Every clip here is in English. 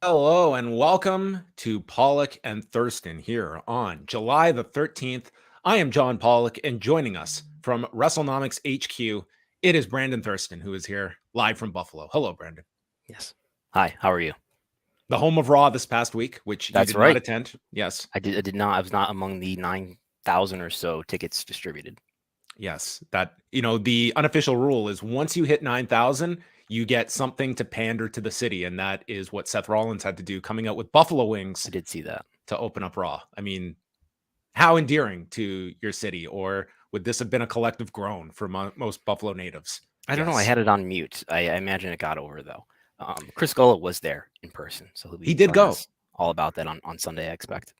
Hello and welcome to Pollock and Thurston here on July the 13th. I am John Pollock, and joining us from Wrestlenomics HQ, it is Brandon Thurston, who is here live from Buffalo. Hello, Brandon. Yes. Hi, how are you? The home of Raw this past week, which you That's did not right. attend. Yes. I did not. I was not among the 9,000 or so tickets distributed. Yes. The unofficial rule is once you hit 9,000, you get something to pander to the city. And that is what Seth Rollins had to do, coming out with buffalo wings I did see that. to open up Raw. I mean, how endearing to your city, or would this have been a collective groan for most Buffalo natives? I don't know. I had it on mute. I imagine it got over though. Chris Gullo was there in person, so He did go. All about that on Sunday, I expect.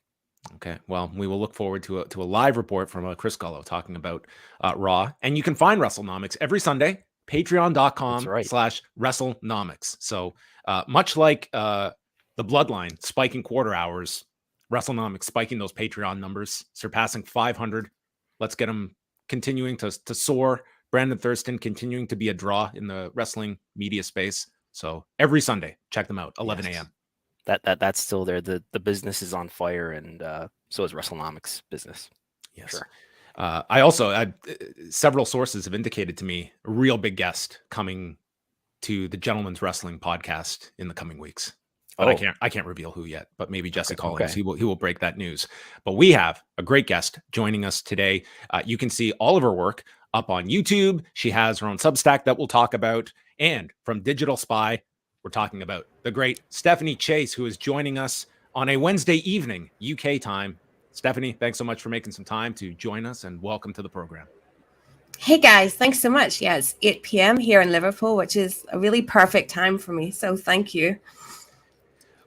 Okay, well, we will look forward to a live report from Chris Gullo talking about Raw. And you can find Wrestlenomics every Sunday, patreon.com/Wrestlenomics. So much like the Bloodline spiking quarter hours, Wrestlenomics spiking those Patreon numbers, surpassing 500. Let's get them continuing to soar. Brandon Thurston continuing to be a draw in the wrestling media space. So every Sunday, check them out, 11 a.m. That's still there. The business is on fire, and so is Wrestlenomics business. Yes. Sure. I also several sources have indicated to me a real big guest coming to the Gentleman's Wrestling podcast in the coming weeks. But I can't reveal who yet, but maybe Jesse Collins. Okay. He will break that news. But we have a great guest joining us today. You can see all of her work up on YouTube. She has her own Substack that we'll talk about. And from Digital Spy, we're talking about the great Stephanie Chase, who is joining us on a Wednesday evening, UK time. Stephanie, thanks so much for making some time to join us, and welcome to the program. Hey guys, thanks so much. Yeah, it's 8 p.m. here in Liverpool, which is a really perfect time for me. So thank you.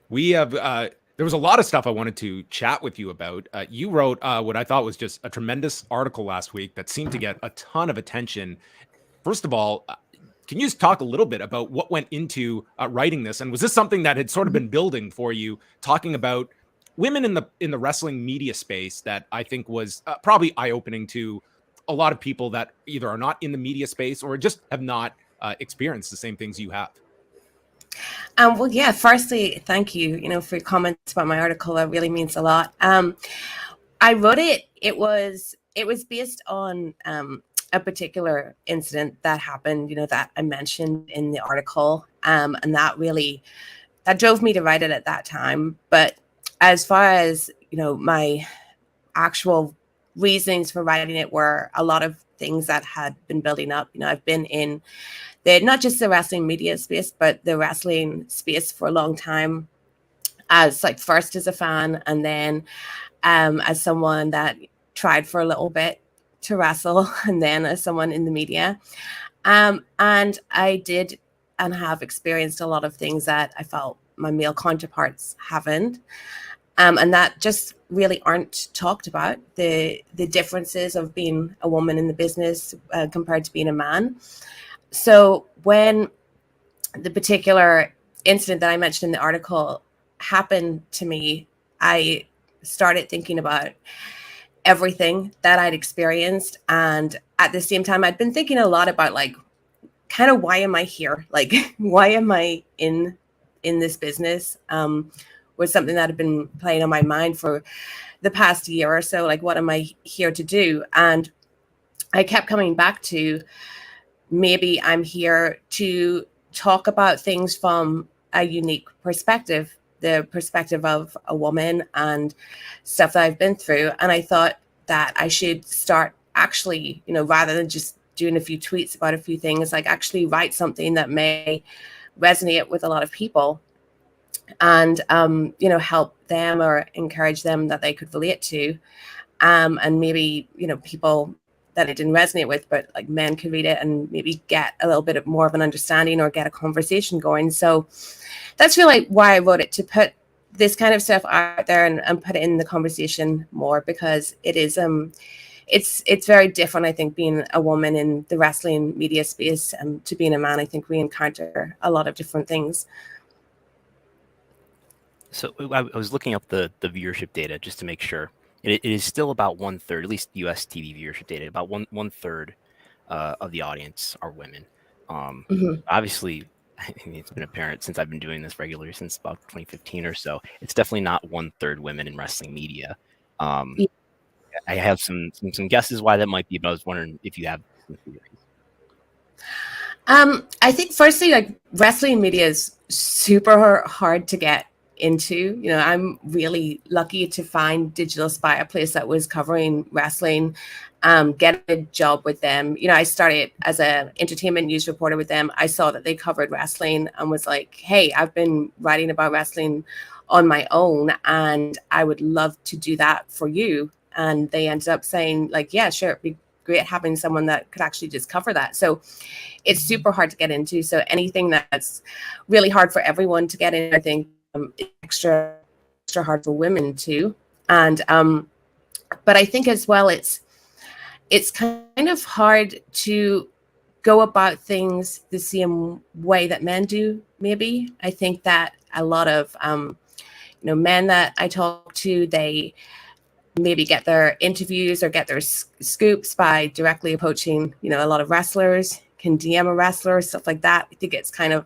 We have, there was a lot of stuff I wanted to chat with you about. You wrote what I thought was just a tremendous article last week that seemed to get a ton of attention. First of all, can you just talk a little bit about what went into writing this? And was this something that had sort of been building for you, talking about women in the wrestling media space that I think was probably eye-opening to a lot of people that either are not in the media space or just have not experienced the same things you have? Well, yeah, firstly, thank you, for your comments about my article. That really means a lot. I wrote it. It was based on a particular incident that happened, that I mentioned in the article. And that drove me to write it at that time. But as far as, my actual reasonings for writing it were a lot of things that had been building up. I've been in not just the wrestling media space, but the wrestling space for a long time, as first as a fan, and then as someone that tried for a little bit to wrestle, and then as someone in the media. And I did and have experienced a lot of things that I felt my male counterparts haven't. And that just really aren't talked about, the differences of being a woman in the business compared to being a man. So when the particular incident that I mentioned in the article happened to me, I started thinking about everything that I'd experienced. And at the same time, I'd been thinking a lot about kind of why am I here? Why am I in this business? Was something that had been playing on my mind for the past year or so. What am I here to do? And I kept coming back to, maybe I'm here to talk about things from a unique perspective, the perspective of a woman and stuff that I've been through. And I thought that I should start actually, rather than just doing a few tweets about a few things, actually write something that may resonate with a lot of people and, help them or encourage them that they could relate to. And maybe, people that it didn't resonate with, but men could read it and maybe get a little bit more of an understanding or get a conversation going. So that's really why I wrote it, to put this kind of stuff out there and put it in the conversation more, because it is, it's very different, I think, being a woman in the wrestling media space to being a man. I think we encounter a lot of different things. So I was looking up the viewership data just to make sure. It is still about 1/3, at least US TV viewership data, about one third of the audience are women. Obviously, I mean, it's been apparent since I've been doing this regularly since about 2015 or so. It's definitely not 1/3 women in wrestling media. Yeah. I have some guesses why that might be, but I was wondering if you have some theories. I think firstly, like wrestling media is super hard to get into. You know, I'm really lucky to find Digital Spy, a place that was covering wrestling, get a job with them. You know, I started as an entertainment news reporter with them. I saw that they covered wrestling and was like, hey, I've been writing about wrestling on my own and I would love to do that for you. And they ended up saying like, yeah, sure, it'd be great having someone that could actually just cover that. So it's super hard to get into. So anything that's really hard for everyone to get in, I think extra hard for women too. And but I think as well, it's kind of hard to go about things the same way that men do. Maybe I think that a lot of men that I talk to, they maybe get their interviews or get their scoops by directly approaching, a lot of wrestlers, can DM a wrestler, stuff like that. I think it's kind of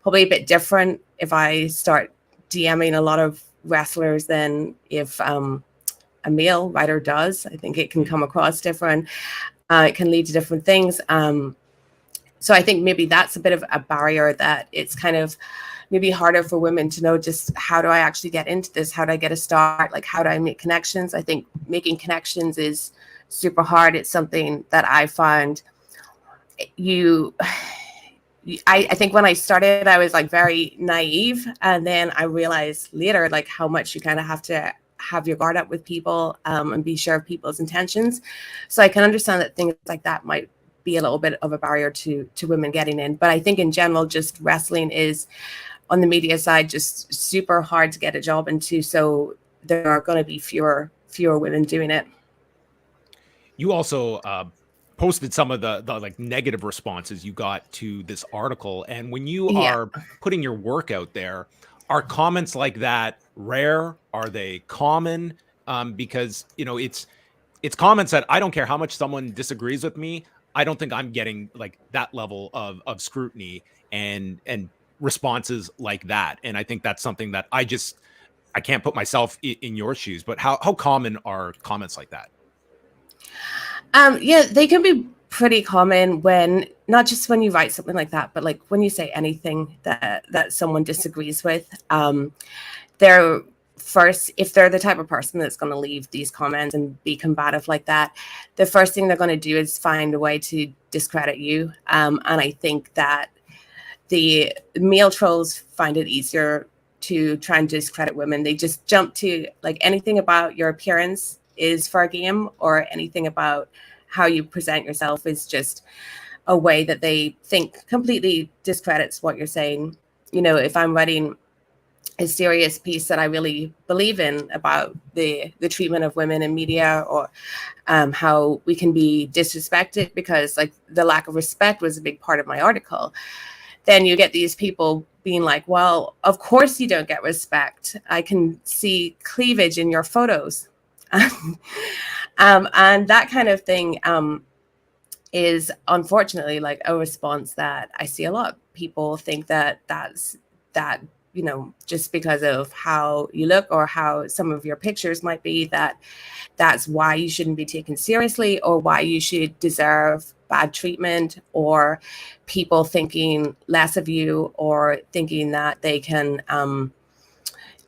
probably a bit different if I start DMing a lot of wrestlers than if a male writer does. I think it can come across different. It can lead to different things. So I think maybe that's a bit of a barrier, that it's kind of maybe harder for women to know just how do I actually get into this? How do I get a start? Like, how do I make connections? I think making connections is super hard. It's something that I find I think when I started, I was like very naive. And then I realized later, like how much you kind of have to have your guard up with people and be sure of people's intentions. So I can understand that things like that might be a little bit of a barrier to women getting in. But I think in general, just wrestling is, on the media side, just super hard to get a job into. So there are going to be fewer women doing it. You also posted some of the like negative responses you got to this article. And when you are putting your work out there, are comments like that rare? Are they common? Because, it's comments that I don't care how much someone disagrees with me. I don't think I'm getting like that level of scrutiny and responses like that. And I think that's something that I can't put myself in your shoes. But how common are comments like that? Yeah, they can be pretty common, when not just when you write something like that, but like when you say anything that someone disagrees with. They're first, if they're the type of person that's going to leave these comments and be combative like that, the first thing they're going to do is find a way to discredit you. And I think that the male trolls find it easier to try and discredit women. They just jump to like anything about your appearance is fair game, or anything about how you present yourself is just a way that they think completely discredits what you're saying. If I'm writing a serious piece that I really believe in about the treatment of women in media, or how we can be disrespected because like the lack of respect was a big part of my article, then you get these people being like, well, of course you don't get respect. I can see cleavage in your photos. And that kind of thing is unfortunately like a response that I see a lot. People think that's just because of how you look or how some of your pictures might be, that's why you shouldn't be taken seriously, or why you should deserve bad treatment, or people thinking less of you, or thinking that they can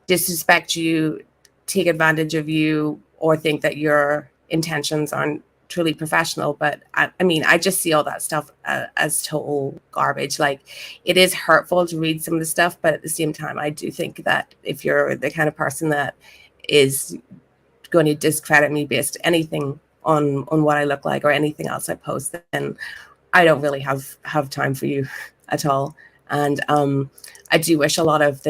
disrespect you, take advantage of you, or think that your intentions aren't truly professional. But I mean, I just see all that stuff as total garbage. Like, it is hurtful to read some of the stuff, but at the same time, I do think that if you're the kind of person that is going to discredit me based anything on what I look like or anything else I post, then I don't really have time for you at all. And I do wish a lot of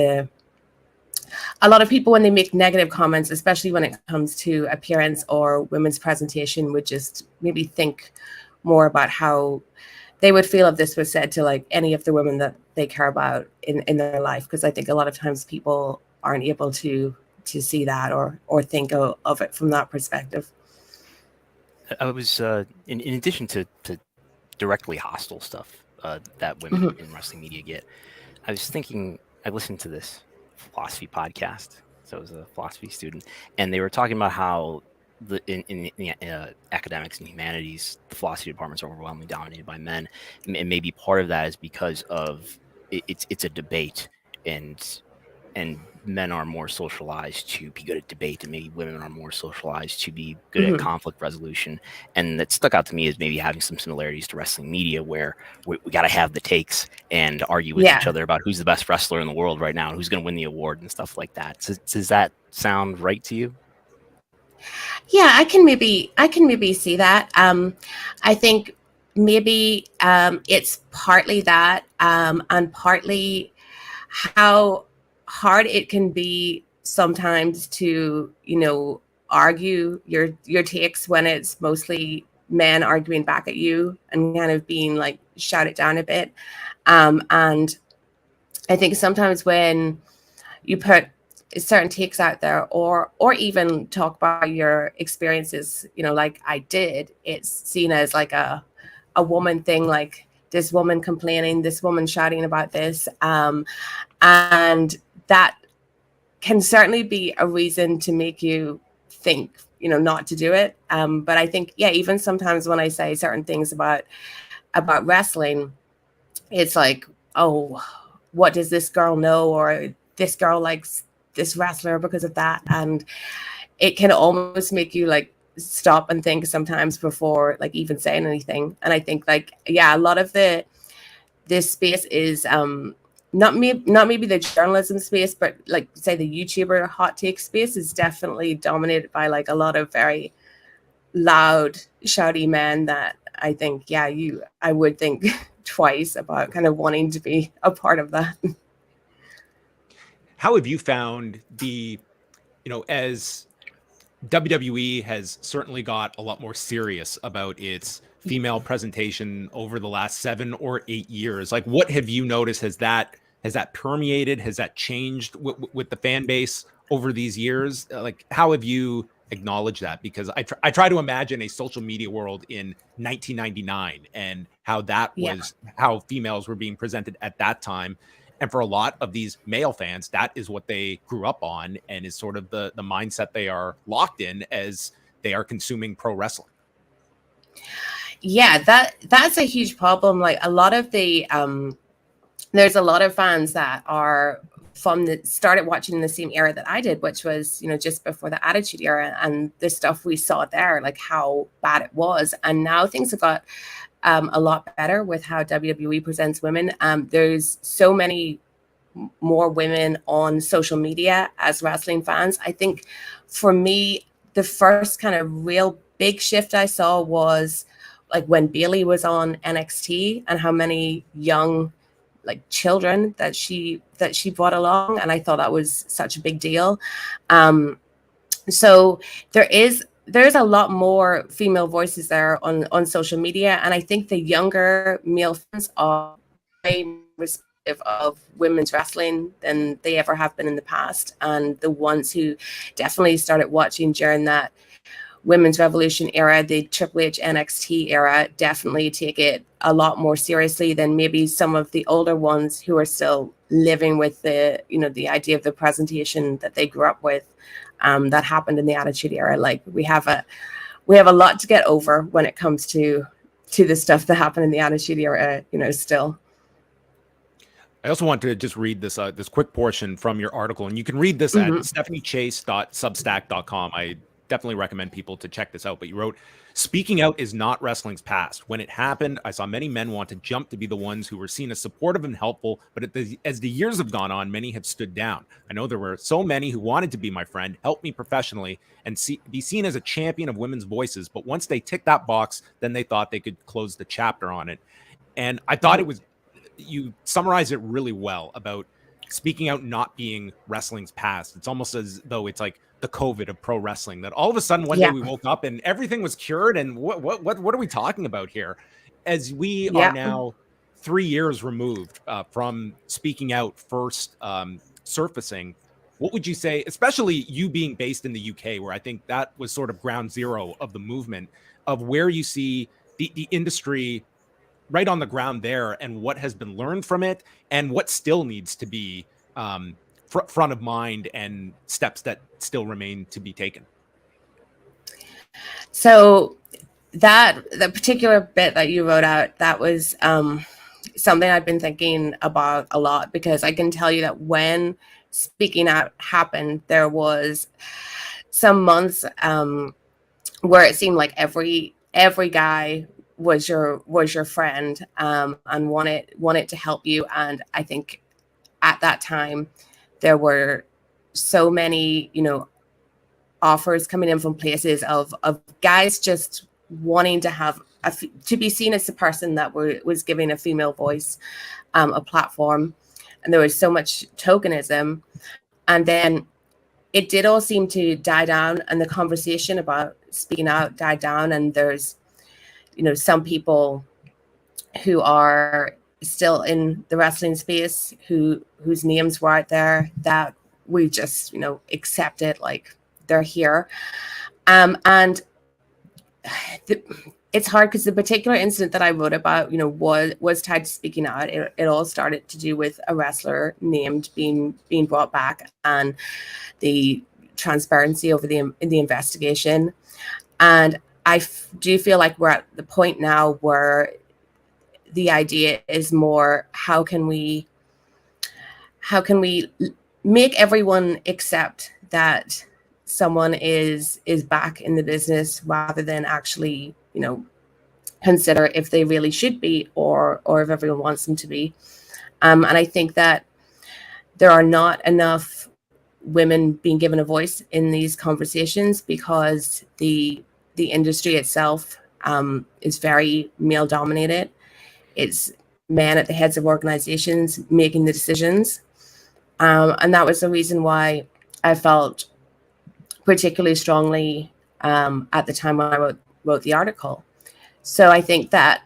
people, when they make negative comments, especially when it comes to appearance or women's presentation, would just maybe think more about how they would feel if this was said to like any of the women that they care about in their life. Because I think a lot of times people aren't able to see that or think of it from that perspective. I was in addition to directly hostile stuff that women in wrestling media get, I was thinking, I listened to this philosophy podcast. So I was a philosophy student, and they were talking about how in academics and humanities, the philosophy departments are overwhelmingly dominated by men, and maybe part of that is because of it's a debate, and men are more socialized to be good at debate, and maybe women are more socialized to be good at conflict resolution. And that stuck out to me as maybe having some similarities to wrestling media, where we got to have the takes and argue with each other about who's the best wrestler in the world right now and who's going to win the award and stuff like that. Does that sound right to you? Yeah, I can maybe see that. I think maybe it's partly that, and partly how hard it can be sometimes to, argue your takes when it's mostly men arguing back at you and kind of being like shouted down a bit. And I think sometimes when you put certain takes out there, or even talk about your experiences, like I did, it's seen as like a woman thing, like this woman complaining, this woman shouting about this, and that can certainly be a reason to make you think, not to do it. But I think, yeah, even sometimes when I say certain things about wrestling, it's like, oh, what does this girl know, or this girl likes this wrestler because of that. And it can almost make you like stop and think sometimes before like even saying anything. And I think like, yeah, a lot of this space is not maybe the journalism space, but like say the YouTuber hot take space is definitely dominated by like a lot of very loud, shouty men that I think, yeah, I would think twice about kind of wanting to be a part of that. How have you found as WWE has certainly got a lot more serious about its female presentation over the last 7 or 8 years? Like, what have you noticed? Has that permeated? Has that changed with the fan base over these years? Like, how have you acknowledged that? Because I try to imagine a social media world in 1999 and how that was, how females were being presented at that time. And for a lot of these male fans, that is what they grew up on and is sort of the mindset they are locked in as they are consuming pro wrestling. Yeah, that's a huge problem. Like a lot of the there's a lot of fans that are from started watching in the same era that I did, which was, just before the Attitude Era, and the stuff we saw there, like how bad it was. And now things have got a lot better with how WWE presents women. There's so many more women on social media as wrestling fans. I think for me, the first kind of real big shift I saw was like when Bayley was on NXT, and how many young like children that she brought along, and I thought that was such a big deal. So there's a lot more female voices there on social media, and I think the younger male fans are way receptive of women's wrestling than they ever have been in the past, and the ones who definitely started watching during that Women's Revolution era, the Triple H NXT era, definitely take it a lot more seriously than maybe some of the older ones who are still living with the idea of the presentation that they grew up with, that happened in the Attitude Era. Like we have a lot to get over when it comes to the stuff that happened in the Attitude Era, still. I also want to just read this this quick portion from your article, and you can read this at stephaniechase.substack.com. I definitely recommend people to check this out. But you wrote, "Speaking out is not wrestling's past. When it happened, I saw many men want to jump to be the ones who were seen as supportive and helpful, but as the years have gone on, many have stood down. I know there were so many who wanted to be my friend, help me professionally, and be seen as a champion of women's voices. But once they ticked that box, then they thought they could close the chapter on it." And I thought you summarized it really well about speaking out not being wrestling's past. It's almost as though it's like the COVID of pro wrestling, that all of a sudden one day we woke up and everything was cured. And what are we talking about here? As we are now 3 years removed from speaking out first surfacing, what would you say, especially you being based in the UK, where I think that was sort of ground zero of the movement, of where you see the industry right on the ground there, and what has been learned from it, and what still needs to be front of mind, and steps that still remain to be taken? So the particular bit that you wrote out, that was something I've been thinking about a lot, because I can tell you that when speaking out happened, there was some months where it seemed like every guy was your friend, and wanted to help you. And I think at that time there were so many, offers coming in from places of guys just wanting to have to be seen as the person that was giving a female voice a platform. And there was so much tokenism. And then it did all seem to die down, and the conversation about speaking out died down. And there's, some people who are still in the wrestling space whose names were out there that we just, accepted, like they're here. And it's hard, because the particular incident that I wrote about, was tied to speaking out. It all started to do with a wrestler named being brought back, and the transparency over the investigation. And I do feel like we're at the point now where the idea is more, how can we make everyone accept that someone is back in the business, rather than actually, consider if they really should be, or if everyone wants them to be. And I think that there are not enough women being given a voice in these conversations, because the industry itself is very male dominated. It's men at the heads of organizations making the decisions. And that was the reason why I felt particularly strongly at the time when I wrote the article. So I think that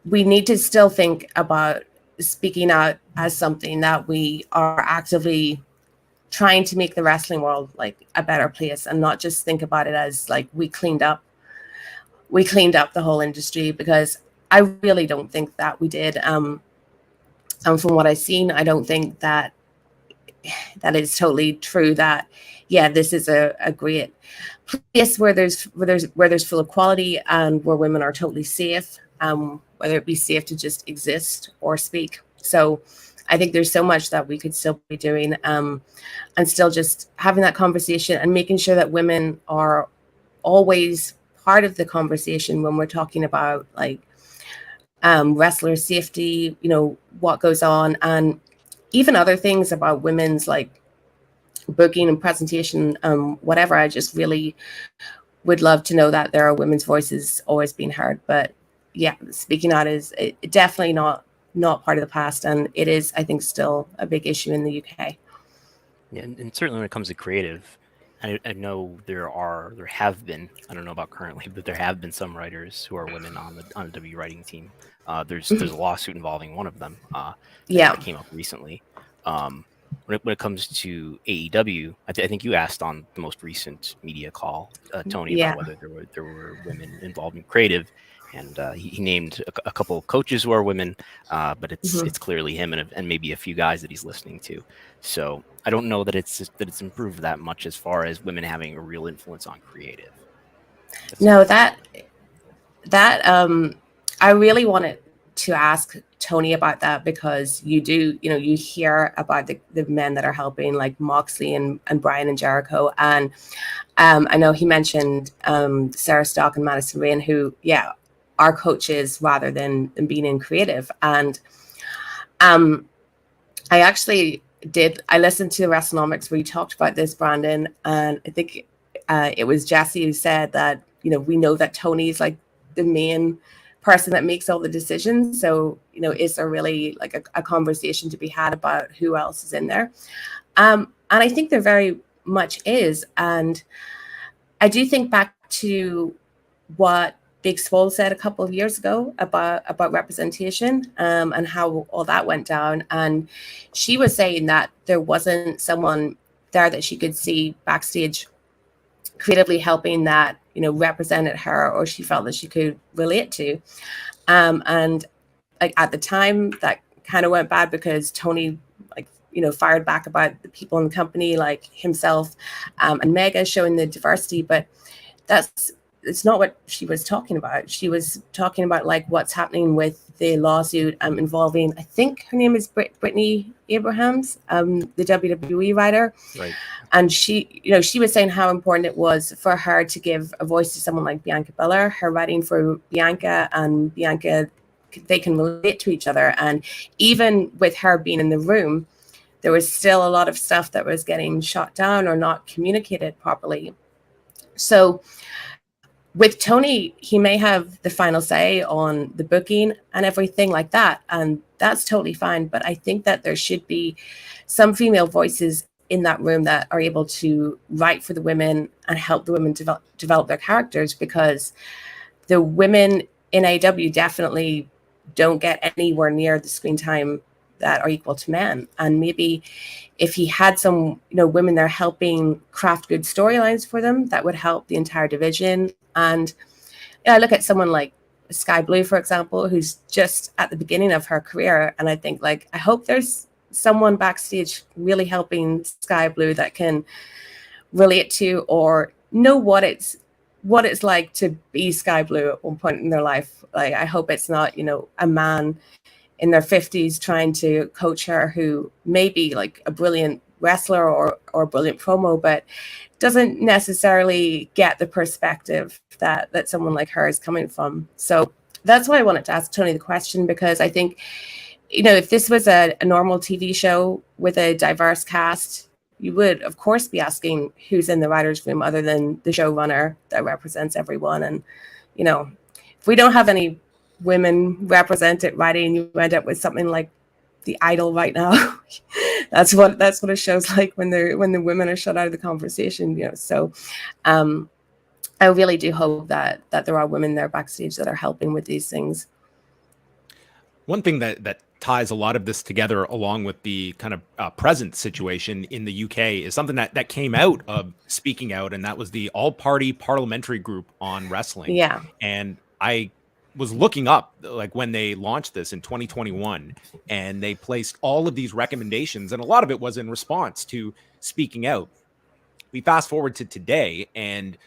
we need to still think about speaking out as something that we are actively trying to make the wrestling world like a better place, and not just think about it as like we cleaned up the whole industry, because I really don't think that we did. And from what I've seen, I don't think that is totally true, that this is a great place where there's full equality, and where women are totally safe, whether it be safe to just exist or speak. So I think there's so much that we could still be doing, and still just having that conversation, and making sure that women are always part of the conversation when we're talking about like wrestler safety, what goes on, and even other things about women's like booking and presentation, whatever. I just really would love to know that there are women's voices always being heard. But speaking out is definitely not part of the past, and it is, I think, still a big issue in the UK. Yeah, and certainly when it comes to creative, I know there have been, I don't know about currently, but there have been some writers who are women on the W writing team. There's a lawsuit involving one of them that came up recently. When it comes to AEW, I think you asked on the most recent media call, Tony, about whether there were women involved in creative, and he named a couple of coaches who are women, but it's clearly him and maybe a few guys that he's listening to. So I don't know that it's improved that much as far as women having a real influence on creative. No, that I really wanted to ask Tony about that, because you hear about the men that are helping, like Moxley and Brian and Jericho, and I know he mentioned Sarah Stock and Madison Rayne, who are coaches rather than being in creative. And I listened to Wrestlenomics where you talked about this, Brandon, and I think it was Jesse who said that we know that Tony's like the main person that makes all the decisions. So, is there really like a conversation to be had about who else is in there? And I think there very much is. And I do think back to what Big Swole said a couple of years ago about representation, and how all that went down. And she was saying that there wasn't someone there that she could see backstage creatively helping that, represented her or she felt that she could relate to. And like at the time that kind of went bad because Tony fired back about the people in the company like himself and Mega showing the diversity, but it's not what she was talking about. She was talking about like what's happening with the lawsuit involving, I think her name is Brittany Abrahams, the WWE writer. Right. And she was saying how important it was for her to give a voice to someone like Bianca Belair. Her writing for Bianca and Bianca, they can relate to each other. And even with her being in the room, there was still a lot of stuff that was getting shot down or not communicated properly. So with Tony, he may have the final say on the booking and everything like that. And that's totally fine. But I think that there should be some female voices in that room that are able to write for the women and help the women develop their characters, because the women in AEW definitely don't get anywhere near the screen time that are equal to men. And maybe if he had some, women there helping craft good storylines for them, that would help the entire division. And I look at someone like Sky Blue, for example, who's just at the beginning of her career. And I think I hope there's someone backstage really helping Sky Blue that can relate to or know what it's like to be Sky Blue at one point in their life. Like, I hope it's not, a man in their 50s trying to coach her who may be like a brilliant wrestler or a brilliant promo, but doesn't necessarily get the perspective that someone like her is coming from. So that's why I wanted to ask Tony the question, because I think, if this was a normal TV show with a diverse cast, you would, of course, be asking who's in the writer's room other than the showrunner that represents everyone. And, if we don't have any women represented writing, you end up with something like The Idol right now. that's what a show's like when the women are shut out of the conversation. So I really do hope that there are women there backstage that are helping with these things. One thing that ties a lot of this together, along with the kind of present situation in the UK, is something that came out of Speaking Out, and that was the all-party parliamentary group on wrestling. Yeah. And I was looking up like when they launched this in 2021, and they placed all of these recommendations, and a lot of it was in response to Speaking Out. We fast forward to today, and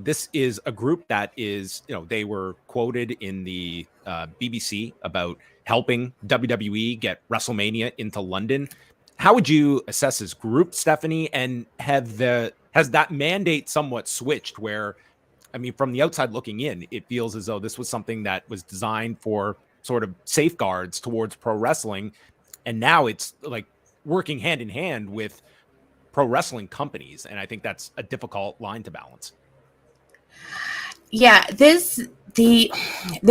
this is a group that is, they were quoted in the BBC about helping WWE get WrestleMania into London. How would you assess this group, Stephanie? And has that mandate somewhat switched where, from the outside looking in, it feels as though this was something that was designed for sort of safeguards towards pro wrestling, and now it's like working hand in hand with pro wrestling companies. And I think that's a difficult line to balance. Yeah, the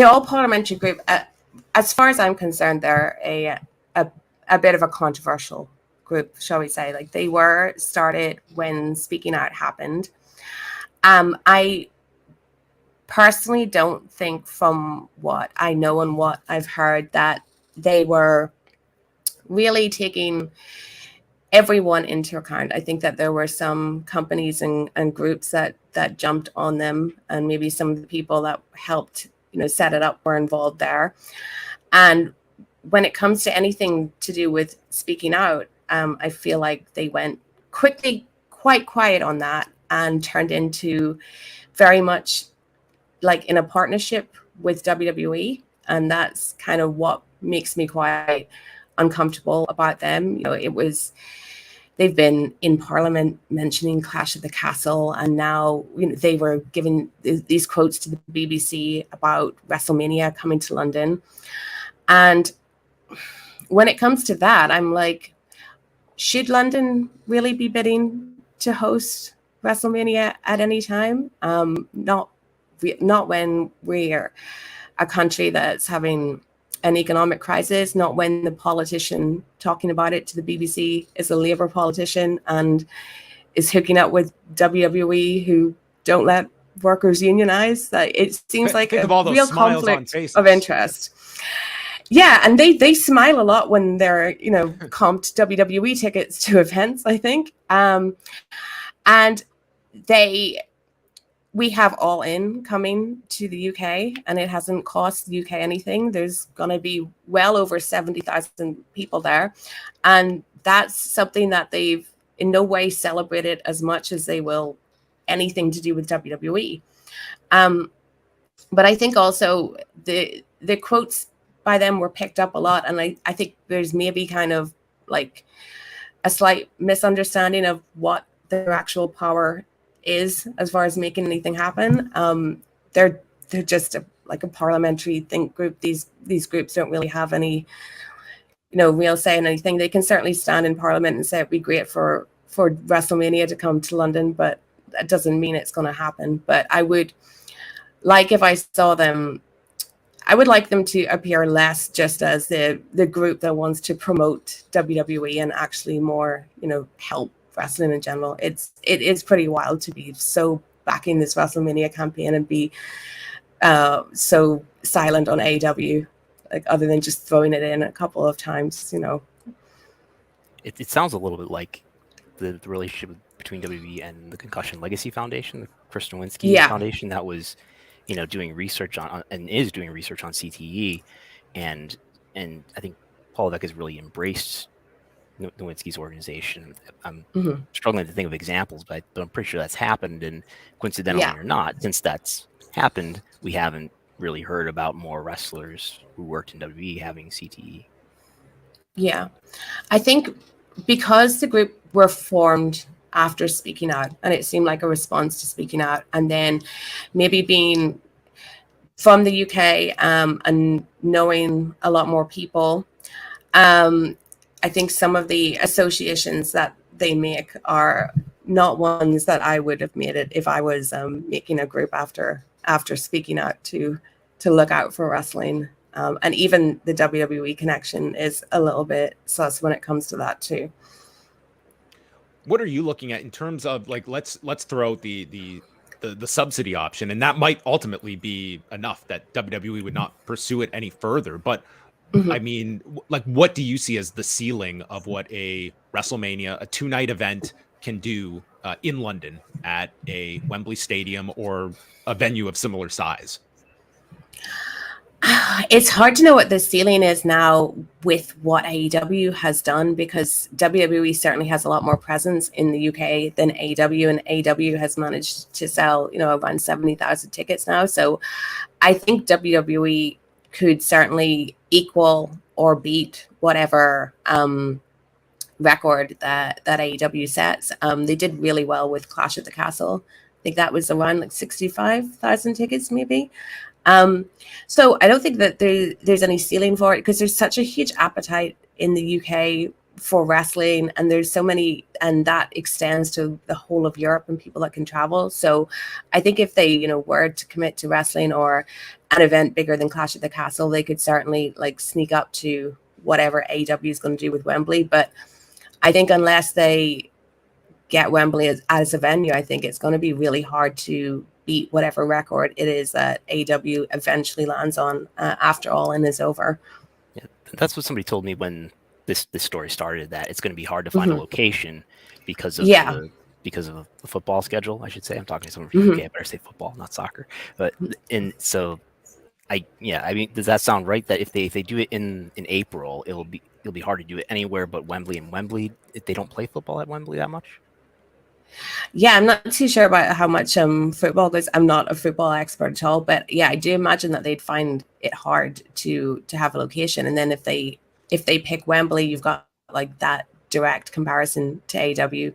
all parliamentary group, as far as I'm concerned, they're a bit of a controversial group, shall we say. Like, they were started when Speaking Out happened. I personally don't think, from what I know and what I've heard, that they were really taking everyone into account. I think that there were some companies and groups that jumped on them, and maybe some of the people that helped set it up were involved there. And when it comes to anything to do with Speaking Out, I feel like they went quickly quite quiet on that and turned into very much like in a partnership with WWE. And that's kind of what makes me quite uncomfortable about them. They've been in Parliament mentioning Clash of the Castle, and now they were giving these quotes to the BBC about WrestleMania coming to London. And when it comes to that, I'm like, should London really be bidding to host WrestleMania at any time? Not when we're a country that's having an economic crisis, not when the politician talking about it to the BBC is a Labour politician and is hooking up with WWE, who don't let workers unionize. That it seems like a real conflict of interest. Yeah, and they smile a lot when they're comped WWE tickets to events, I think, and they we have All In coming to the UK, and it hasn't cost the UK anything. There's going to be well over 70,000 people there. And that's something that they've in no way celebrated as much as they will anything to do with WWE. But I think also the quotes by them were picked up a lot. And I think there's maybe kind of like a slight misunderstanding of what their actual power is as far as making anything happen. They're just like a parliamentary think group. These groups don't really have any, real say in anything. They can certainly stand in Parliament and say it'd be great for WrestleMania to come to London, but that doesn't mean it's going to happen. But I would like if I saw them. I would like them to appear less just as the group that wants to promote WWE and actually more, help wrestling in general. It is pretty wild to be so backing this WrestleMania campaign and be so silent on AEW, like other than just throwing it in a couple of times, It sounds a little bit like the relationship between WWE and the Concussion Legacy Foundation, the Chris Nowinski Foundation, that was, doing research on and is doing research on CTE, and I think Pollock has really embraced Nowinski's organization. I'm struggling to think of examples, but I'm pretty sure that's happened. And coincidentally or not, since that's happened, we haven't really heard about more wrestlers who worked in WWE having CTE. Yeah, I think because the group were formed after speaking out, and it seemed like a response to speaking out, and then maybe being from the UK and knowing a lot more people, I think some of the associations that they make are not ones that I would have made it if I was making a group after speaking out to look out for wrestling. And even the WWE connection is a little bit sus when it comes to that too. What are you looking at in terms of, like, let's throw out the subsidy option, and that might ultimately be enough that WWE would not pursue it any further. But I mean, like, what do you see as the ceiling of what a WrestleMania, a 2-night event, can do in London at a Wembley Stadium or a venue of similar size? It's hard to know what the ceiling is now with what AEW has done, because WWE certainly has a lot more presence in the UK than AEW, and AEW has managed to sell, around 70,000 tickets now. So I think WWE could certainly equal or beat whatever record that AEW sets. They did really well with Clash at the Castle. I think that was around like 65,000 tickets maybe. So I don't think that there's any ceiling for it, because there's such a huge appetite in the UK for wrestling, and there's so many, and that extends to the whole of Europe and people that can travel. So I think if they, were to commit to wrestling or an event bigger than Clash at the Castle, they could certainly like sneak up to whatever AEW is going to do with Wembley. But I think unless they get Wembley as a venue, I think it's going to be really hard to beat whatever record it is that AEW eventually lands on after All In is over. Yeah, that's what somebody told me when this story started, that it's going to be hard to find a location because of the football schedule, I should say. I'm talking to someone from UK, I better say football, not soccer. But and so I mean, does that sound right, that if they do it in April, it'll be hard to do it anywhere but Wembley, and Wembley, if they don't play football at Wembley that much? Yeah, I'm not too sure about how much football goes. I'm not a football expert at all, but yeah, I do imagine that they'd find it hard to have a location. And then if they pick Wembley, you've got like that direct comparison to AEW.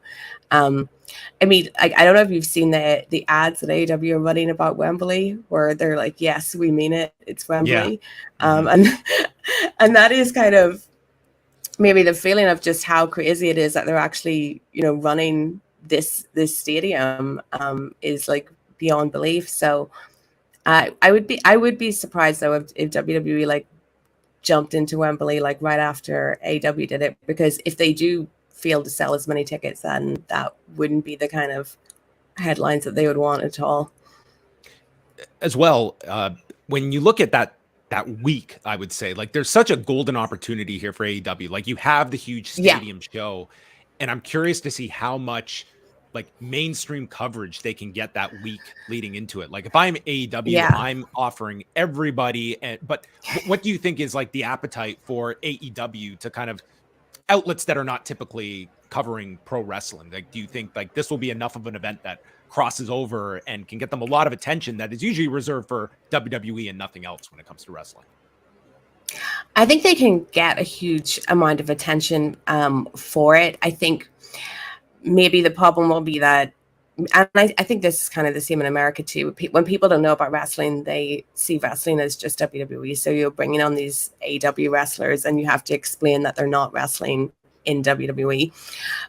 I mean, I don't know if you've seen the ads that AEW are running about Wembley, where they're like, "Yes, we mean it. It's Wembley," and that is kind of maybe the feeling of just how crazy it is that they're actually, running this stadium is like beyond belief. So I would be surprised though if WWE like jumped into Wembley like right after AEW did it, because if they do fail to sell as many tickets, then that wouldn't be the kind of headlines that they would want at all. As well, when you look at that week, I would say, like, there's such a golden opportunity here for AEW. Like, you have the huge stadium show, and I'm curious to see how much like mainstream coverage they can get that week leading into it. Like if I'm AEW, Yeah. I'm offering everybody. But what do you think is like the appetite for AEW to kind of outlets that are not typically covering pro wrestling? Like, do you think like this will be enough of an event that crosses over and can get them a lot of attention that is usually reserved for WWE and nothing else when it comes to wrestling? I think they can get a huge amount of attention for it. I think maybe the problem will be that, and I think this is kind of the same in America too. When people don't know about wrestling, they see wrestling as just WWE. So you're bringing on these AEW wrestlers, and you have to explain that they're not wrestling in WWE.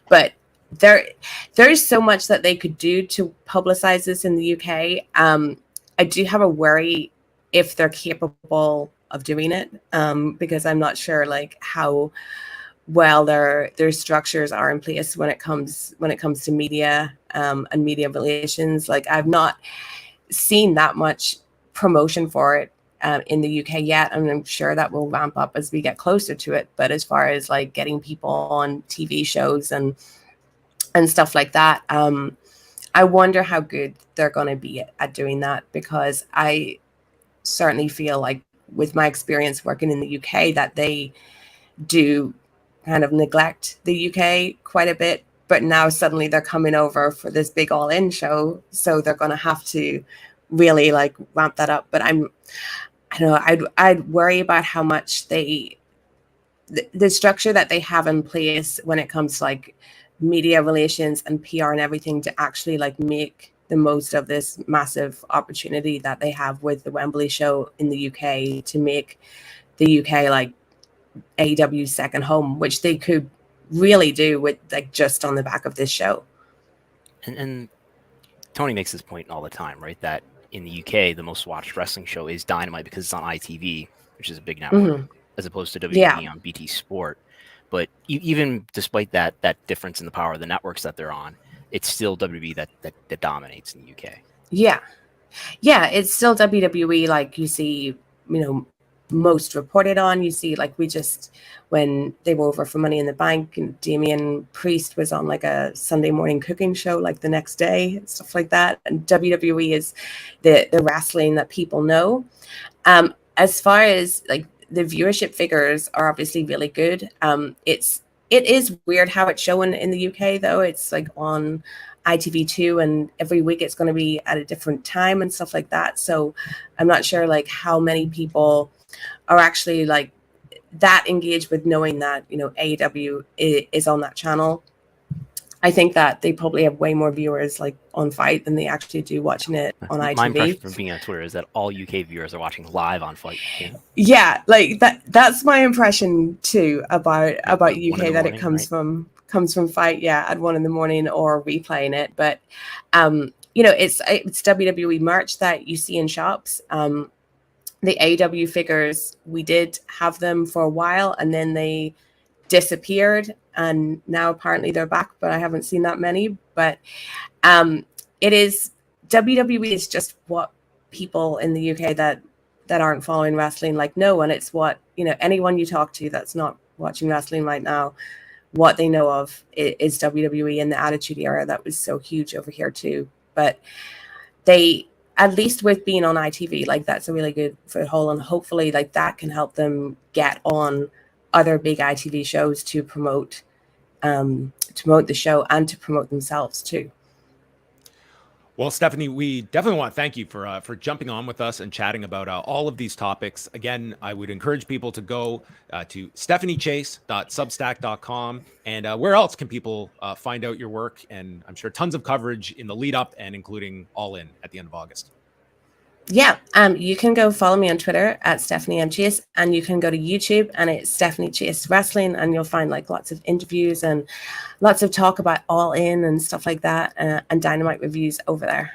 But there's so much that they could do to publicize this in the UK. I do have a worry if they're capable of doing it, because I'm not sure like how well their structures are in place when it comes to media and media relations. Like I've not seen that much promotion for it in the UK yet, and I'm sure that will ramp up as we get closer to it. But as far as like getting people on TV shows and stuff like that, I wonder how good they're going to be at doing that, because I certainly feel like with my experience working in the UK that they do kind of neglect the UK quite a bit, but now suddenly they're coming over for this big All In show, so they're going to have to really like ramp that up. But I don't know, I'd worry about how much the structure that they have in place when it comes to like media relations and PR and everything to actually like make the most of this massive opportunity that they have with the Wembley show in the UK, to make the UK like AEW's second home, which they could really do with like just on the back of this show. And Tony makes this point all the time, right? That in the UK, the most watched wrestling show is Dynamite because it's on ITV, which is a big network, as opposed to WWE on BT Sport. But even despite that difference in the power of the networks that they're on, it's still WWE that dominates in the UK. Yeah, it's still WWE. Like you see, most reported on. You see, like when they were over for Money in the Bank, and Damian Priest was on like a Sunday morning cooking show like the next day and stuff like that. And WWE is the wrestling that people know. As far as like the viewership figures are obviously really good. It is weird how it's showing in the UK though. It's like on ITV2, and every week it's going to be at a different time and stuff like that. So I'm not sure like how many people are actually like that engaged with knowing that AEW is on that channel. I think that they probably have way more viewers like on Fight than they actually do watching it on ITV. My impression from being on Twitter is that all UK viewers are watching live on Fight. Yeah, like that's my impression too about UK, that it comes from Fight, at 1 a.m. or replaying it. But it's WWE merch that you see in shops. The AEW figures, we did have them for a while and then they disappeared, and now apparently they're back, but I haven't seen that many. But it is, WWE is just what people in the UK that aren't following wrestling like know, and it's what anyone you talk to that's not watching wrestling right now, what they know of is WWE and the Attitude Era that was so huge over here too. But they, at least with being on ITV, like that's a really good foothold, and hopefully like that can help them get on other big ITV shows to promote the show and to promote themselves too. Well, Stephanie, we definitely want to thank you for jumping on with us and chatting about all of these topics. Again, I would encourage people to go to stephaniechase.substack.com. And where else can people find out your work? And I'm sure tons of coverage in the lead up and including All In at the end of August. Yeah, you can go follow me on Twitter at Stephanie M. Chase, and you can go to YouTube and it's Stephanie Chase Wrestling, and you'll find like lots of interviews and lots of talk about All In and stuff like that, and Dynamite reviews over there.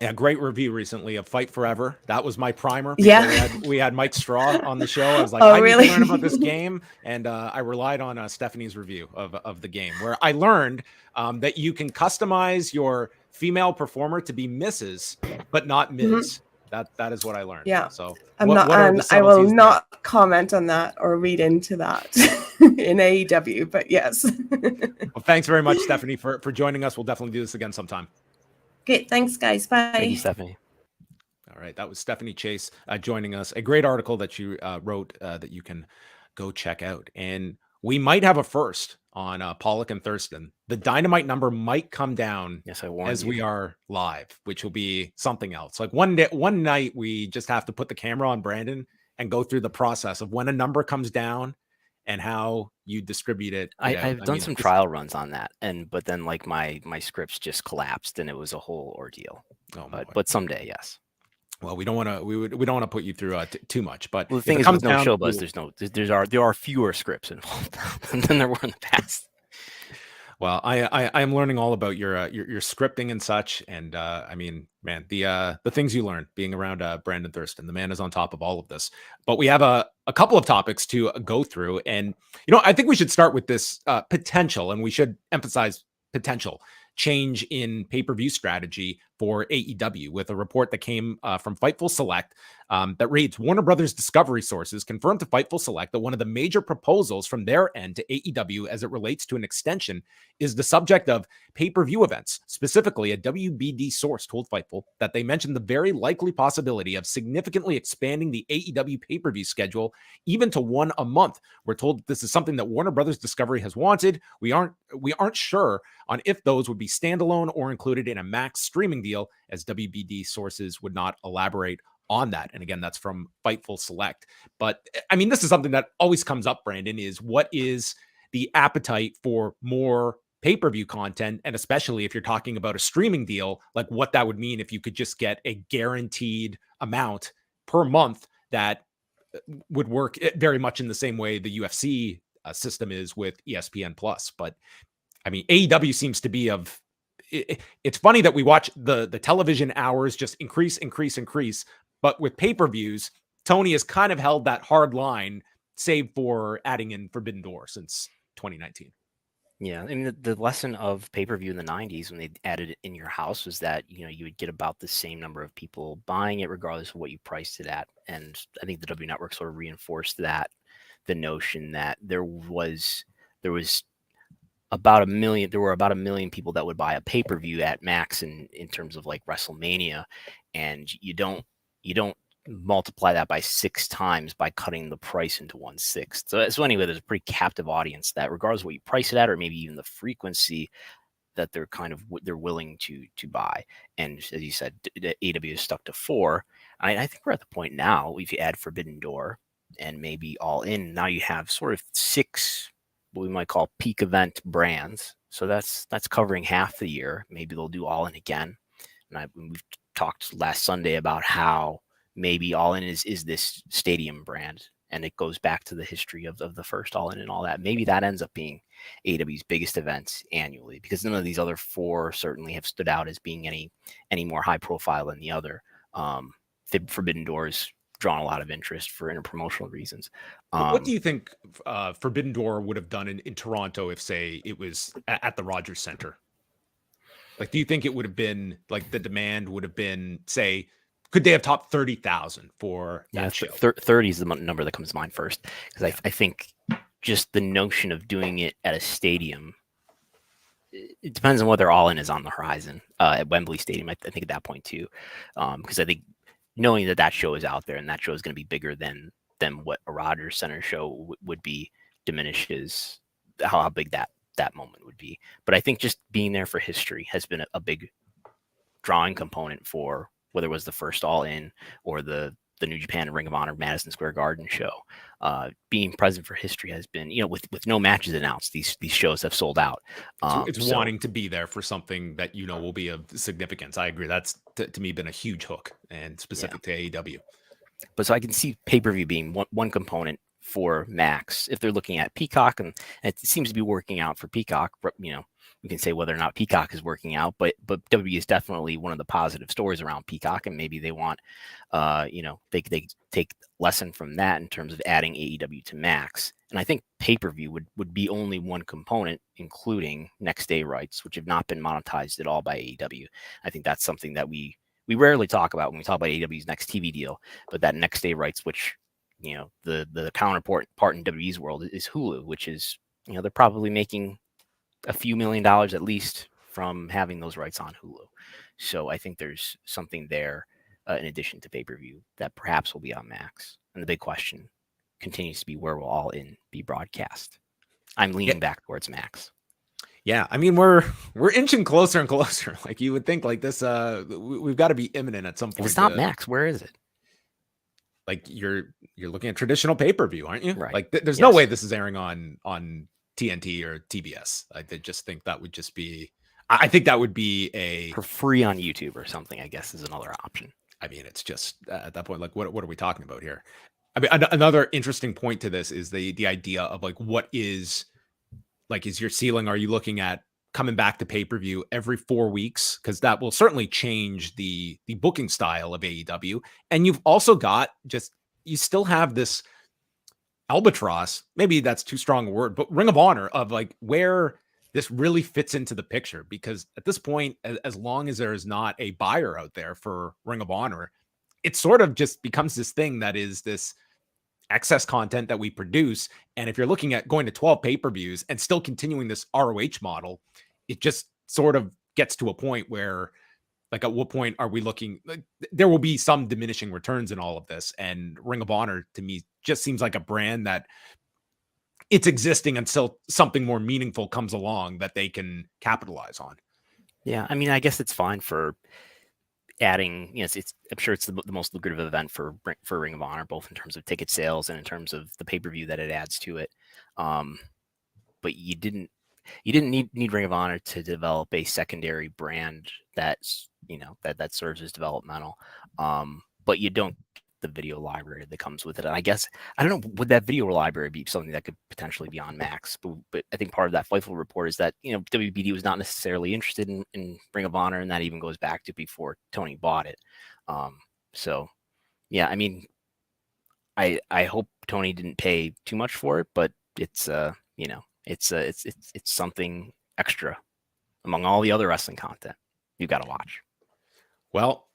Yeah, great review recently of Fight Forever. That was my primer. We had Mike Straw on the show. I was like, I need to learn about this game, and I relied on Stephanie's review of the game, where I learned that you can customize your female performer to be Mrs., but not Ms. That is what I learned. Yeah. So I'm what not, are and the I will subtleties there? not comment on that or read into that in AEW, but yes. Well, thanks very much, Stephanie, for joining us. We'll definitely do this again sometime. Okay, thanks, guys. Bye. Thank you, Stephanie. All right, that was Stephanie Chase joining us. A great article that she wrote that you can go check out. And we might have a first on Pollock and Thurston. The Dynamite number might come down Yes, I warned as you. we are live, which will be something else. Like one night, we just have to put the camera on Brandon and go through the process of when a number comes down and how you distribute it. I've done some trial runs on that, but then like my scripts just collapsed and it was a whole ordeal. Oh, but someday, yes. Well, we don't want to. We don't want to put you through too much. But the thing is, with no show buzz, there are fewer scripts involved than there were in the past. Well, I am learning all about your scripting and such, and I mean, man, the things you learn being around Brandon Thurston. The man is on top of all of this. But we have a couple of topics to go through, and I think we should start with this potential, and we should emphasize potential change in pay-per-view strategy for AEW with a report that came from Fightful Select that reads, Warner Brothers Discovery sources confirmed to Fightful Select that one of the major proposals from their end to AEW as it relates to an extension is the subject of pay-per-view events. Specifically, a WBD source told Fightful that they mentioned the very likely possibility of significantly expanding the AEW pay-per-view schedule even to one a month. We're told that this is something that Warner Brothers Discovery has wanted. We aren't sure on if those would be standalone or included in a Max streaming deal, as WBD sources would not elaborate on that. And again, that's from Fightful Select. But I mean, this is something that always comes up, Brandon, is what is the appetite for more pay-per-view content? And especially if you're talking about a streaming deal, like what that would mean if you could just get a guaranteed amount per month that would work very much in the same way the UFC system is with ESPN Plus. But I mean, AEW seems to be it's funny that we watch the television hours just increase. But with pay-per-views, Tony has kind of held that hard line, save for adding in Forbidden Door since 2019. Yeah, I mean, the lesson of pay-per-view in the 90s when they added it in your house was that, you would get about the same number of people buying it regardless of what you priced it at. And I think the W Network sort of reinforced that, the notion that there was about 1 million, there were about 1 million people that would buy a pay-per-view at Max in terms of like WrestleMania, and you don't multiply that by 6 times by cutting the price into 1/6. So anyway, there's a pretty captive audience that regardless of what you price it at, or maybe even the frequency that they're willing to buy. And as you said, AEW is stuck to 4. I think we're at the point now, if you add Forbidden Door and maybe All In, now you have sort of 6 what we might call peak event brands. So that's covering half the year. Maybe they'll do All In again. And we've talked last Sunday about how maybe All In is this stadium brand, and it goes back to the history of the first All In and all that. Maybe that ends up being AEW's biggest events annually, because none of these other 4 certainly have stood out as being any more high profile than the other. The Forbidden Doors drawn a lot of interest for interpromotional reasons. What do you think Forbidden Door would have done in Toronto if, say, it was at the Rogers Center? Like, do you think it would have been like the demand would have been, say, could they have topped 30,000 for that show? 30 is the number that comes to mind first, because I think just the notion of doing it at a stadium, it depends on whether All In is on the horizon at Wembley Stadium. I think at that point too, because I think knowing that show is out there and that show is going to be bigger than what a Rogers Center show would be diminishes how big that moment would be. But I think just being there for history has been a big drawing component for whether it was the first All In or the New Japan and Ring of Honor Madison Square Garden show. Being present for history has been, with no matches announced, these shows have sold out. It's wanting to be there for something that will be of significance. I agree. That's to me been a huge hook, and specific to AEW. But so I can see pay-per-view being one component for Max if they're looking at Peacock, and it seems to be working out for Peacock. We can say whether or not Peacock is working out, but WWE is definitely one of the positive stories around Peacock, and maybe they want, they take lesson from that in terms of adding AEW to Max. And I think pay-per-view would be only one component, including next day rights, which have not been monetized at all by AEW. I think that's something that we we rarely talk about when we talk about AEW's next TV deal, but that next day rights, which, the counterpart part in WWE's world is Hulu, which is, they're probably making a few $1 million at least from having those rights on Hulu. So I think there's something there in addition to pay-per-view that perhaps will be on Max. And the big question continues to be, where will All In be broadcast? I'm leaning back towards Max. Yeah, I mean, we're inching closer and closer. Like, you would think like this, we've got to be imminent at some point. If it's not Max, where is it? Like, you're looking at traditional pay-per-view, aren't you? Right. Like, there's no way this is airing on TNT or TBS. I just think that would just be, I think that would be for free on YouTube or something, I guess, is another option. I mean, it's just at that point, like, what are we talking about here? I mean, another interesting point to this is the idea of like, what is your ceiling? Are you looking at coming back to pay-per-view every 4 weeks? Because that will certainly change the booking style of AEW. And you've also got you still have this albatross, maybe that's too strong a word, but Ring of Honor of like where this really fits into the picture. Because at this point, as long as there is not a buyer out there for Ring of Honor, it sort of just becomes this thing that is this excess content that we produce. And if you're looking at going to 12 pay-per-views and still continuing this ROH model, it just sort of gets to a point where, like, at what point are we looking? Like, there will be some diminishing returns in all of this. And Ring of Honor, to me, just seems like a brand that it's existing until something more meaningful comes along that they can capitalize on. Yeah, I mean, I guess it's fine for adding, I'm sure it's the most lucrative event for Ring of Honor, both in terms of ticket sales and in terms of the pay-per-view that it adds to it. But you didn't need Ring of Honor to develop a secondary brand that's, that serves as developmental. But you don't get the video library that comes with it. And I guess, I don't know, would that video library be something that could potentially be on Max? But I think part of that Fightful report is that, WBD was not necessarily interested in Ring of Honor, and that even goes back to before Tony bought it. So yeah, I mean, I hope Tony didn't pay too much for it, but it's it's something extra among all the other wrestling content you got to watch. Well,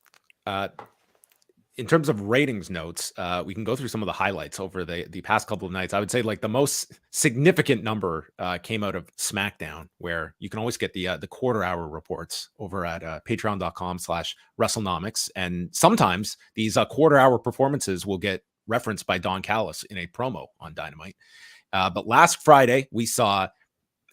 in terms of ratings notes, we can go through some of the highlights over the past couple of nights. I would say like the most significant number came out of SmackDown, where you can always get the quarter hour reports over at patreon.com/Wrestlenomics. And sometimes these quarter hour performances will get referenced by Don Callis in a promo on Dynamite. But last Friday, we saw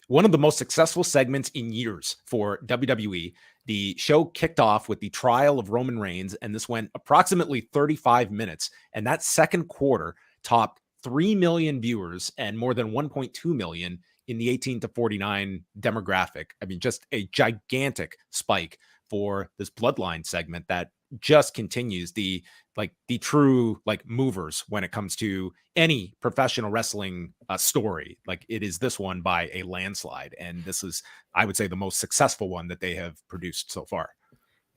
one of the most successful segments in years for WWE. The show kicked off with the trial of Roman Reigns, and this went approximately 35 minutes. And that second quarter topped 3 million viewers and more than 1.2 million in the 18 to 49 demographic. I mean, just a gigantic spike for this Bloodline segment that just continues the true movers when it comes to any professional wrestling story. Like, it is this one by a landslide, and this is, I would say, the most successful one that they have produced so far.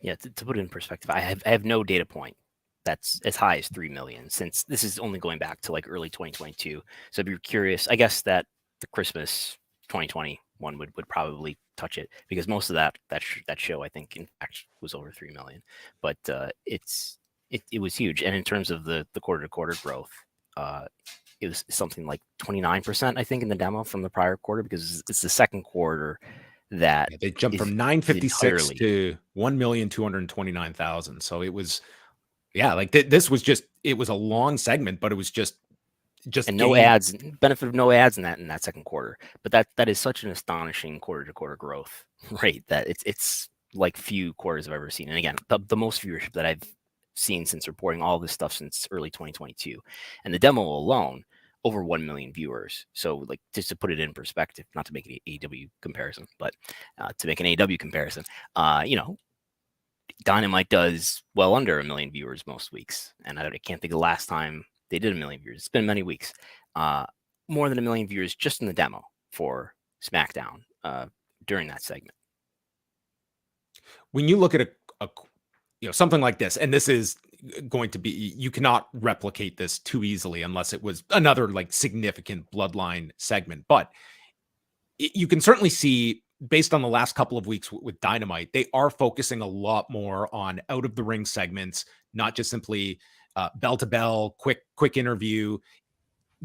Yeah, to put it in perspective, I have no data point that's as high as 3 million, since this is only going back to like early 2022. So if you're curious, I guess that the Christmas 2021 would probably touch it, because most of that show, I think, in fact, was over 3 million. But it was huge. And in terms of the quarter to quarter growth, it was something like 29%, I think, in the demo from the prior quarter, because it's the second quarter that they jumped from 956 to 1,229,000. So it was, like this was just, it was a long segment, but it was just and no ads, benefit of no ads in that second quarter. But that is such an astonishing quarter to quarter growth rate that it's like few quarters I've ever seen. And again, the most viewership that I've seen since reporting all this stuff since early 2022, and the demo alone, over 1 million viewers. So, like, just to put it in perspective, not to make an AEW comparison, but to make an AEW comparison, Dynamite does well under 1 million viewers most weeks, and I can't think of the last time they did 1 million viewers. It's been many weeks. More than 1 million viewers just in the demo for SmackDown during that segment. When you look at a something like this, and this is going to be, you cannot replicate this too easily unless it was another like significant Bloodline segment, but you can certainly see based on the last couple of weeks with Dynamite, they are focusing a lot more on out of the ring segments, not just simply bell to bell, quick interview.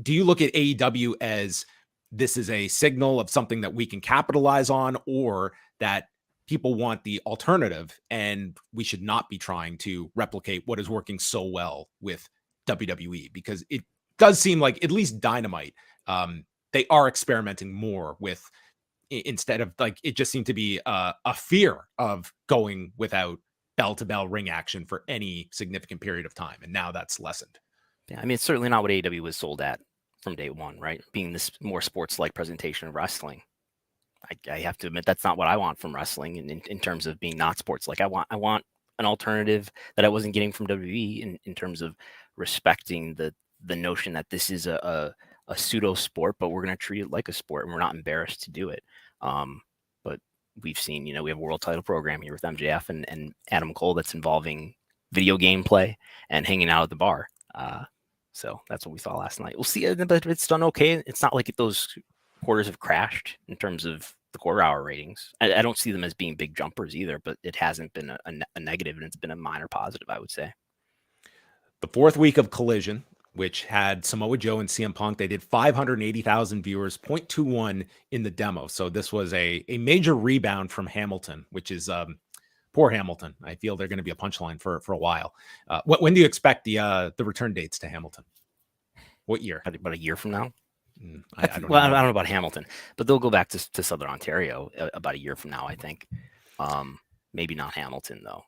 Do you look at AEW as this is a signal of something that we can capitalize on, or that people want the alternative and we should not be trying to replicate what is working so well with WWE? Because it does seem like at least Dynamite, they are experimenting more with, instead of like, it just seemed to be a fear of going without bell to bell ring action for any significant period of time. And now that's lessened. Yeah, I mean, it's certainly not what AEW was sold at from day one, right? Being this more sports-like presentation of wrestling. I have to admit, that's not what I want from wrestling in terms of being not sports-like. I want an alternative that I wasn't getting from WWE in terms of respecting the notion that this is a pseudo sport, but we're going to treat it like a sport, and we're not embarrassed to do it. But we've seen, we have a world title program here with MJF and Adam Cole that's involving video game play and hanging out at the bar. So that's what we saw last night. We'll see, but it's done okay. It's not like those quarters have crashed in terms of the quarter hour ratings. I don't see them as being big jumpers either, but it hasn't been a negative, and it's been a minor positive, I would say. The fourth week of Collision, which had Samoa Joe and CM Punk, they did 580,000 viewers, 0.21 in the demo. So this was a major rebound from Hamilton, which is poor Hamilton. I feel they're going to be a punchline for a while. When do you expect the return dates to Hamilton? What year? About a year from now. I don't know. I don't know about Hamilton, but they'll go back to Southern Ontario about a year from now, I think. Maybe not Hamilton, though.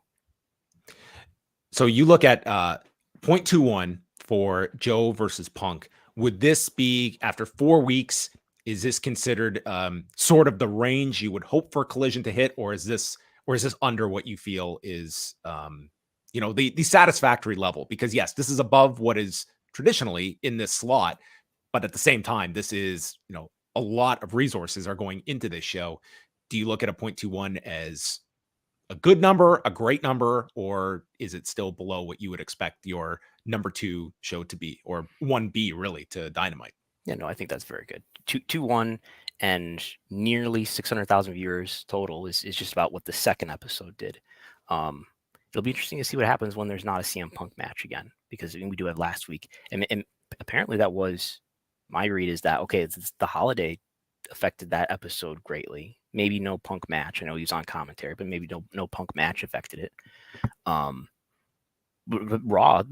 So you look at 0.21 for Joe versus Punk. Would this be, after 4 weeks, is this considered sort of the range you would hope for Collision to hit, or is this under what you feel is the satisfactory level? Because yes, this is above what is traditionally in this slot, but at the same time, this is, a lot of resources are going into this show. Do you look at a 0.21 as a good number, a great number, or is it still below what you would expect your number 2 show to be, or 1B really to Dynamite? Yeah, no, I think that's very good. 2-1 and nearly 600,000 viewers total is just about what the second episode did. It'll be interesting to see what happens when there's not a CM Punk match again, because we do have last week, and apparently that was my read, is that okay, it's the holiday affected that episode greatly. Maybe no Punk match. I know he was on commentary, but maybe no Punk match affected it. But Raw,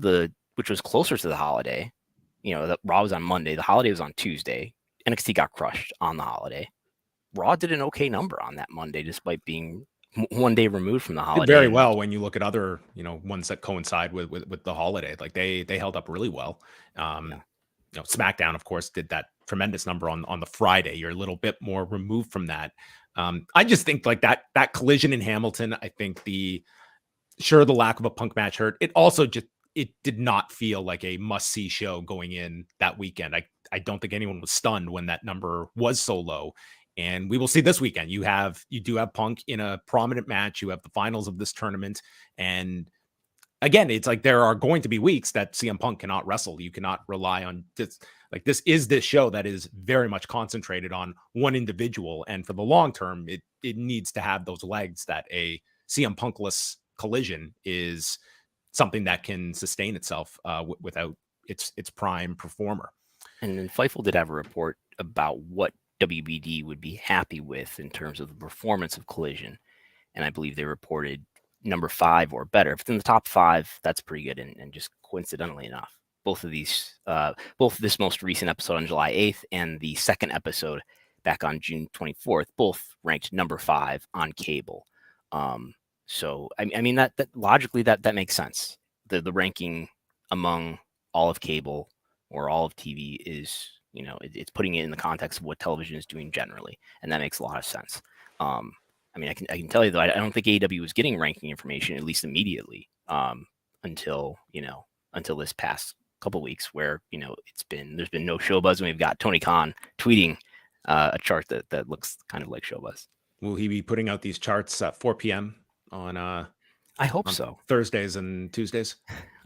which was closer to the holiday, the Raw was on Monday, the holiday was on Tuesday. NXT got crushed on the holiday. Raw did an okay number on that Monday, despite being 1 day removed from the holiday. Did very well when you look at other, ones that coincide with the holiday. Like they held up really well. SmackDown, of course, did that tremendous number on the Friday. You're a little bit more removed from that. I just think like that Collision in Hamilton, I think the lack of a Punk match hurt. It also it did not feel like a must-see show going in that weekend. I don't think anyone was stunned when that number was so low. And we will see this weekend. You do have Punk in a prominent match. You have the finals of this tournament. And again, it's like there are going to be weeks that CM Punk cannot wrestle. You cannot rely on this. Like this show that is very much concentrated on one individual. And for the long term, it needs to have those legs that a CM Punkless Collision is something that can sustain itself without its prime performer. And then Fightful did have a report about what WBD would be happy with in terms of the performance of Collision. And I believe they reported number 5 or better. If it's in the top 5, that's pretty good. And just coincidentally enough, both this most recent episode on July 8th and the second episode back on June 24th, both ranked number 5 on cable. So I mean that logically that makes sense. The ranking among all of cable or all of TV is, it's putting it in the context of what television is doing generally, and that makes a lot of sense. I mean, I can tell you though, I don't think AEW was getting ranking information, at least immediately, until this past couple weeks, where there's been no show buzz, and we've got Tony Khan tweeting a chart that looks kind of like show buzz. Will he be putting out these charts at 4 p.m. on? I hope so. Thursdays and Tuesdays.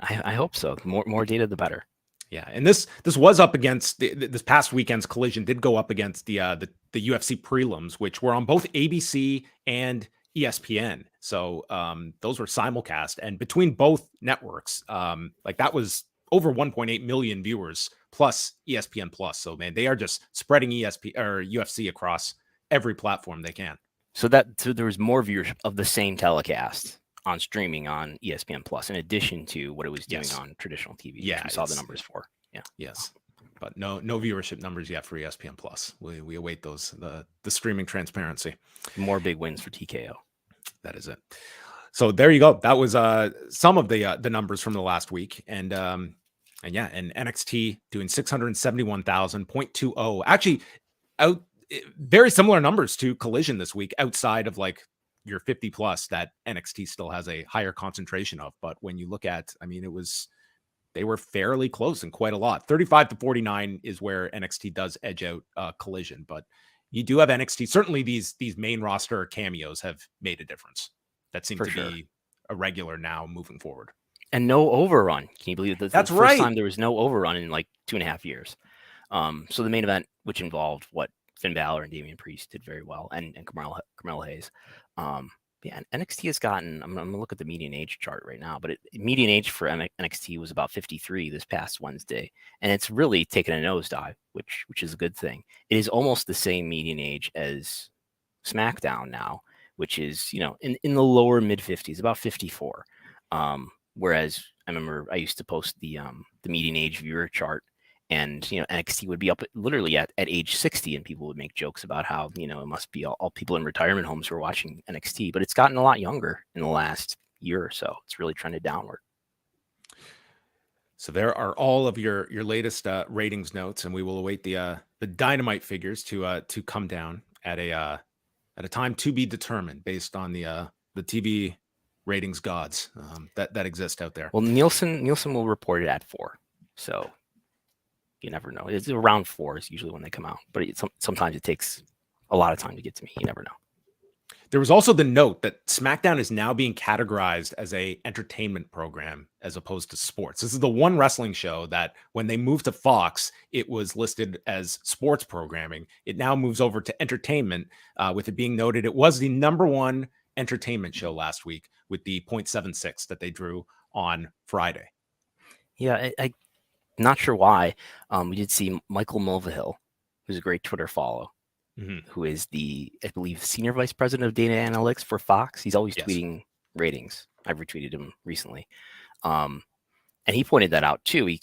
I hope so. More data, the better. Yeah, and this was up against this past weekend's Collision did go up against the UFC prelims, which were on both ABC and ESPN. So those were simulcast, and between both networks, like that was over 1.8 million viewers plus ESPN Plus. So man, they are just spreading UFC across every platform they can. So there was more viewership of the same telecast on streaming on ESPN Plus, in addition to what it was doing on traditional TV. Yeah, we saw the numbers for. Yeah. Yes, but no viewership numbers yet for ESPN Plus. We await those the streaming transparency. More big wins for TKO. That is it. So there you go. That was some of the numbers from the last week, and NXT doing 671,000.20. Actually, very similar numbers to Collision this week, outside of like your 50 plus that NXT still has a higher concentration of. But when you look at, I mean, they were fairly close and quite a lot. 35-49 is where NXT does edge out Collision, but you do have NXT. Certainly these main roster cameos have made a difference. That seems to be a regular now moving forward. And no overrun. Can you believe that? That's the right. First time there was no overrun in like 2.5 years. So the main event, which involved Finn Balor and Damian Priest, did very well, and Carmelo Hayes. And NXT has gotten, I'm going to look at the median age chart right now, but median age for NXT was about 53 this past Wednesday. And it's really taken a nosedive, which is a good thing. It is almost the same median age as SmackDown now, which is, in the lower mid 50s, about 54. Whereas I remember I used to post the median age viewer chart, and NXT would be up literally at age 60, and people would make jokes about how it must be all people in retirement homes who are watching NXT, but it's gotten a lot younger in the last year or so. It's really trended downward. So there are all of your latest ratings notes, and we will await the Dynamite figures to come down at a time to be determined based on the TV ratings gods that exist out there. Well, Nielsen will report it at 4, so you never know. It's around 4 is usually when they come out, but sometimes it takes a lot of time to get to me. You never know. There was also the note that SmackDown is now being categorized as a entertainment program as opposed to sports. This is the one wrestling show that when they moved to Fox, it was listed as sports programming. It now moves over to entertainment, with it being noted it was the #1 entertainment show last week with the 0.76 that they drew on Friday. Yeah, I not sure why. We did see Michael Mulvihill, who's a great Twitter follow, who is I believe, senior vice president of data analytics for Fox. He's always tweeting ratings. I've retweeted him recently. And he pointed that out too.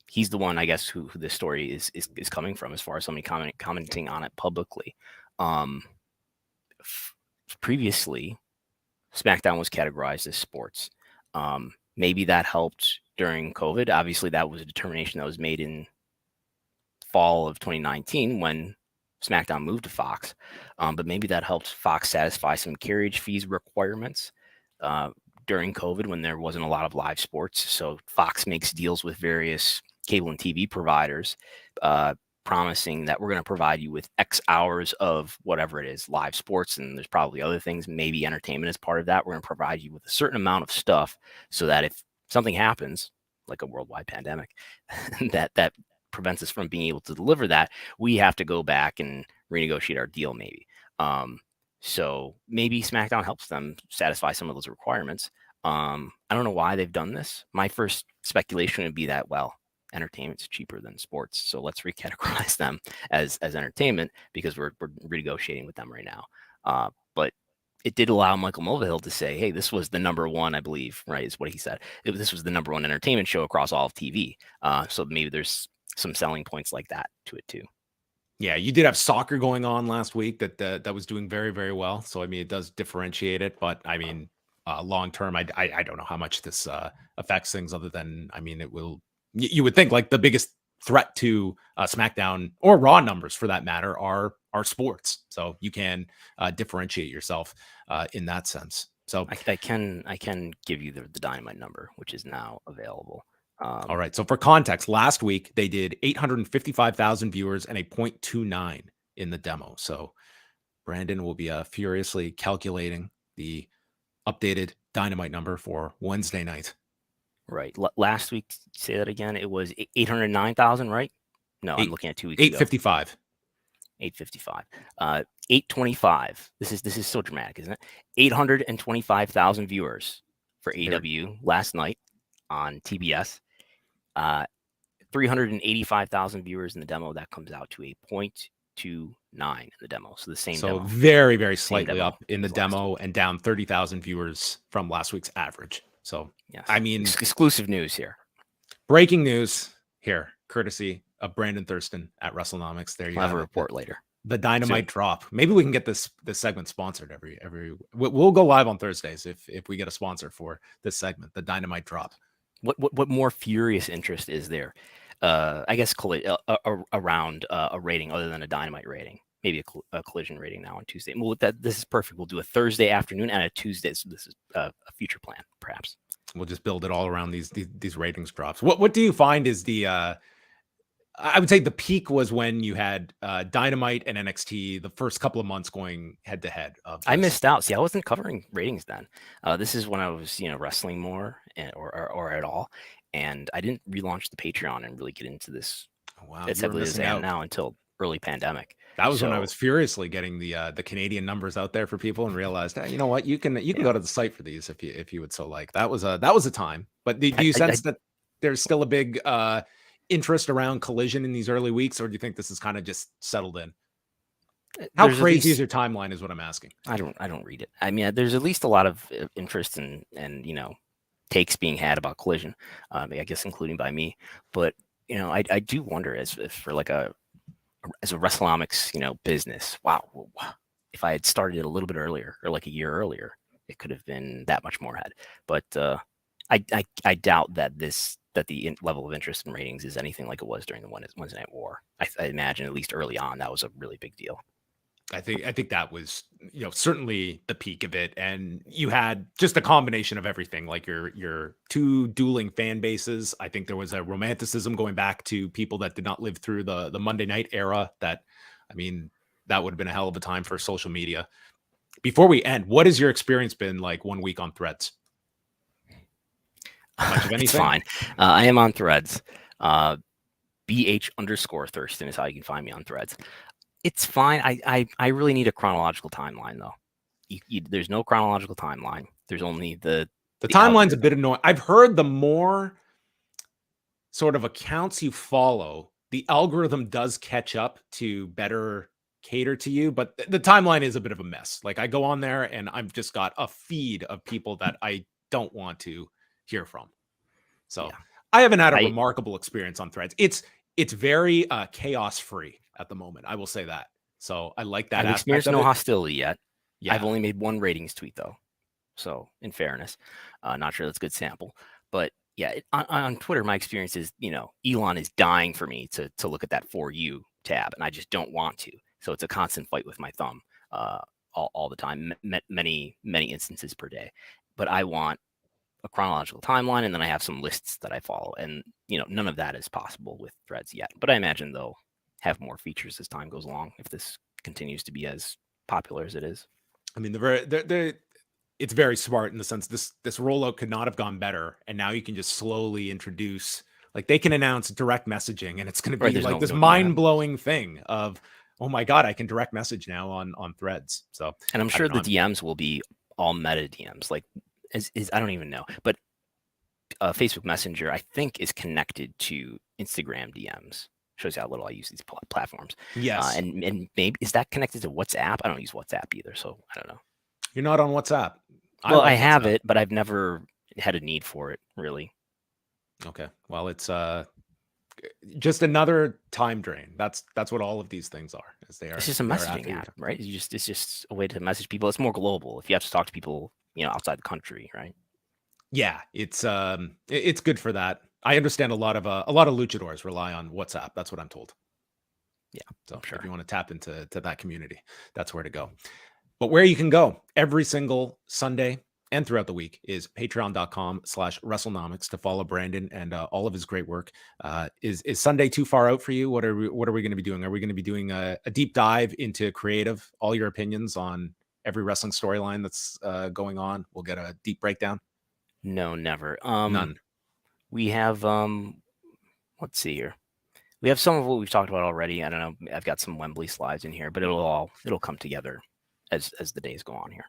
He's the one, I guess, who this story is coming from, as far as somebody commenting on it publicly. Previously, SmackDown was categorized as sports. Maybe that helped during COVID. Obviously, that was a determination that was made in fall of 2019 when SmackDown moved to Fox. But maybe that helped Fox satisfy some carriage fees requirements during COVID when there wasn't a lot of live sports. So Fox makes deals with various cable and TV providers, promising that we're going to provide you with X hours of whatever it is, live sports, and there's probably other things, maybe entertainment as part of that. We're going to provide you with a certain amount of stuff so that if something happens, like a worldwide pandemic, that prevents us from being able to deliver that, we have to go back and renegotiate our deal maybe. So maybe SmackDown helps them satisfy some of those requirements. I don't know why they've done this. My first speculation would be that, well, entertainment's cheaper than sports, so let's recategorize them as entertainment because we're renegotiating with them right now. But it did allow Michael Mulvihill to say, hey, this was the #1, I believe, right, is what he said. This was the #1 entertainment show across all of TV. So maybe there's some selling points like that to it too. Yeah, you did have soccer going on last week that was doing very, very well. So I mean, it does differentiate it, but I mean, long term, I don't know how much this affects things, other than, I mean, it will. You would think like the biggest threat to SmackDown or Raw numbers, for that matter, are sports. So you can differentiate yourself in that sense. So I can give you the Dynamite number, which is now available. All right. So for context, last week they did 855,000 viewers and a 0.29 in the demo. So Brandon will be furiously calculating the updated Dynamite number for Wednesday night. Right. Last week, say that again. It was 809,000, right? No, I'm looking at 2 weeks ago. 855. 855. 825. This is so dramatic, isn't it? 825,000 viewers for AEW last night on TBS. 385,000 viewers in the demo. That comes out to a 0.29 in the demo. So the same So demo. very, very slightly up in the as last demo week. and down 30,000 viewers from last week's average. So, Yes. I mean, exclusive news here. Breaking news here, courtesy of Brandon Thurston at WrestleNomics. There you I'll have have a it. report later. The Dynamite drop. Maybe we can get this segment sponsored every. We'll go live on Thursdays if we get a sponsor for this segment. The Dynamite drop. What more furious interest is there? I guess around a rating other than a Dynamite rating. Maybe a Collision rating now on Tuesday. Well, this is perfect. We'll do a Thursday afternoon and a Tuesday. So this is a future plan, perhaps. We'll just build it all around these ratings drops. What do you find is the I would say the peak was when you had Dynamite and NXT the first couple of months going head to head. I missed out. See, I wasn't covering ratings then. This is when I was, wrestling more or at all, and I didn't relaunch the Patreon and really get into this. Oh, wow, as heavily as I am now until early pandemic. That was when I was furiously getting the Canadian numbers out there for people and realized, hey, you know what, you can go to the site for these if you would so like. That was a time. But do you sense that there's still a big interest around Collision in these early weeks, or do you think this is kind of just settled in? How crazy is your timeline is what I'm asking. I don't read it. I mean, there's at least a lot of interest and takes being had about Collision, I guess including by me. But I do wonder as for like as a Wrestlenomics business, wow, if I had started it a little bit earlier or like a year earlier, it could have been that much more ahead. But I doubt that the level of interest in ratings is anything like it was during the Wednesday Night War. I imagine at least early on that was a really big deal. I think that was certainly the peak of it, and you had just a combination of everything, like your two dueling fan bases. I think there was a romanticism going back to people that did not live through the Monday night era. That would have been a hell of a time for social media. Before we end, what has your experience been like 1 week on Threads? Much of anything? It's fine. I am on Threads. BH_Thurston is how you can find me on Threads. It's fine. I really need a chronological timeline, though. There's no chronological timeline. There's only the timeline's a bit annoying. I've heard the more sort of accounts you follow, the algorithm does catch up to better cater to you, but the timeline is a bit of a mess. Like I go on there and I've just got a feed of people that I don't want to hear from. So yeah. I haven't had a remarkable experience on Threads. It's very chaos free at the moment. I will say that. So I like that. I've experienced no hostility yet. Yeah. I've only made one ratings tweet though. So in fairness, not sure that's a good sample, but yeah, on Twitter, my experience is, Elon is dying for me to look at that For You tab, and I just don't want to. So it's a constant fight with my thumb all the time, many instances per day. But I want a chronological timeline, and then I have some lists that I follow, and none of that is possible with Threads yet. But I imagine they'll have more features as time goes along if this continues to be as popular as it is. I mean, it's very smart in the sense this rollout could not have gone better, and now you can just slowly introduce, like they can announce direct messaging, and it's going to be like this mind-blowing thing of, oh my god, I can direct message now on Threads. So, and I'm sure the DMs will be all meta DMs, like I don't even know, but Facebook Messenger I think is connected to Instagram DMs. Shows you how little I use these platforms. Yes, and maybe is that connected to WhatsApp? I don't use WhatsApp either, so I don't know. You're not on WhatsApp. Well, I have it, but I've never had a need for it, really. Okay. Well, it's just another time drain. That's what all of these things are. It's just a messaging app, right? It's just a way to message people. It's more global. If you have to talk to people, outside the country, right? Yeah, it's good for that. I understand a lot of luchadors rely on WhatsApp. That's what I'm told. Yeah, so sure. If you want to tap into that community, that's where to go. But where you can go every single Sunday and throughout the week is patreon.com/Wrestlenomics to follow Brandon and all of his great work. Is Sunday too far out for you? What are we going to be doing? Are we going to be doing a deep dive into creative, all your opinions on every wrestling storyline that's going on? We'll get a deep breakdown. No, never. None. We have let's see here. We have some of what we've talked about already. I don't know. I've got some Wembley slides in here, but it'll come together as the days go on here.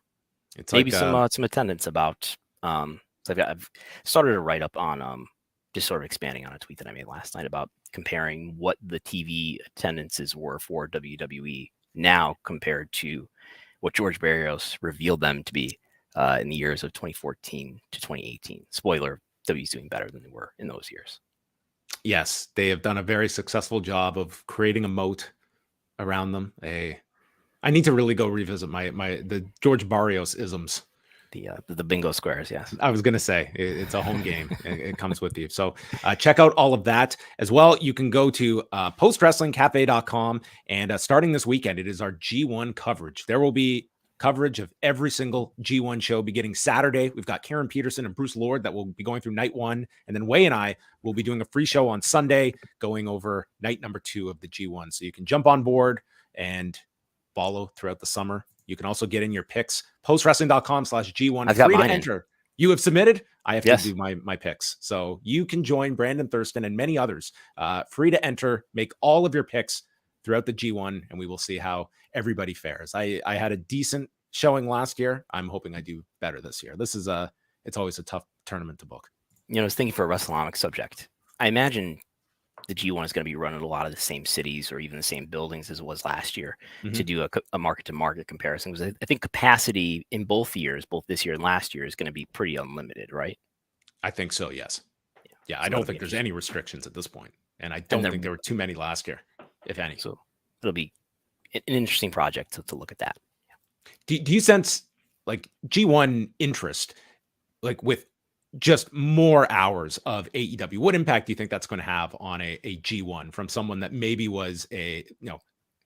It's Maybe like some attendance about so I've started a write up on just sort of expanding on a tweet that I made last night about comparing what the TV attendances were for WWE now compared to what George Barrios revealed them to be in the years of 2014 to 2018. Spoiler, WWE's doing better than they were in those years. Yes, they have done a very successful job of creating a moat around them. I need to really go revisit the George Barrios isms. The bingo squares, yes. I was going to say it's a home game. It comes with you. So check out all of that as well. You can go to postwrestlingcafe.com and starting this weekend, it is our G1 coverage. There will be coverage of every single G1 show beginning Saturday. We've got Karen Peterson and Bruce Lord that will be going through night 1. And then Wai and I will be doing a free show on Sunday going over night number 2 of the G1. So you can jump on board and follow throughout the summer. You can also get in your picks. Postwrestling.com/G1. I've got free to mine enter. You have submitted. I have Yes. to do my picks. So you can join Brandon Thurston and many others. Free to enter. Make all of your picks throughout the G1, and we will see how everybody fares. I had a decent showing last year. I'm hoping I do better this year. It's always a tough tournament to book. You know, I was thinking for a Wrestlenomics subject. I imagine the G1 is going to be running a lot of the same cities or even the same buildings as it was last year to do a market-to-market comparison. Because I think capacity in both years, both this year and last year, is going to be pretty unlimited, right? I think so, yes. Yeah, So I don't think there's any restrictions at this point. And I don't think there were too many last year, if any. So it'll be an interesting project to look at that. Do you sense like G1 interest, like with just more hours of AEW? What impact do you think that's going to have on a G1 from someone that maybe was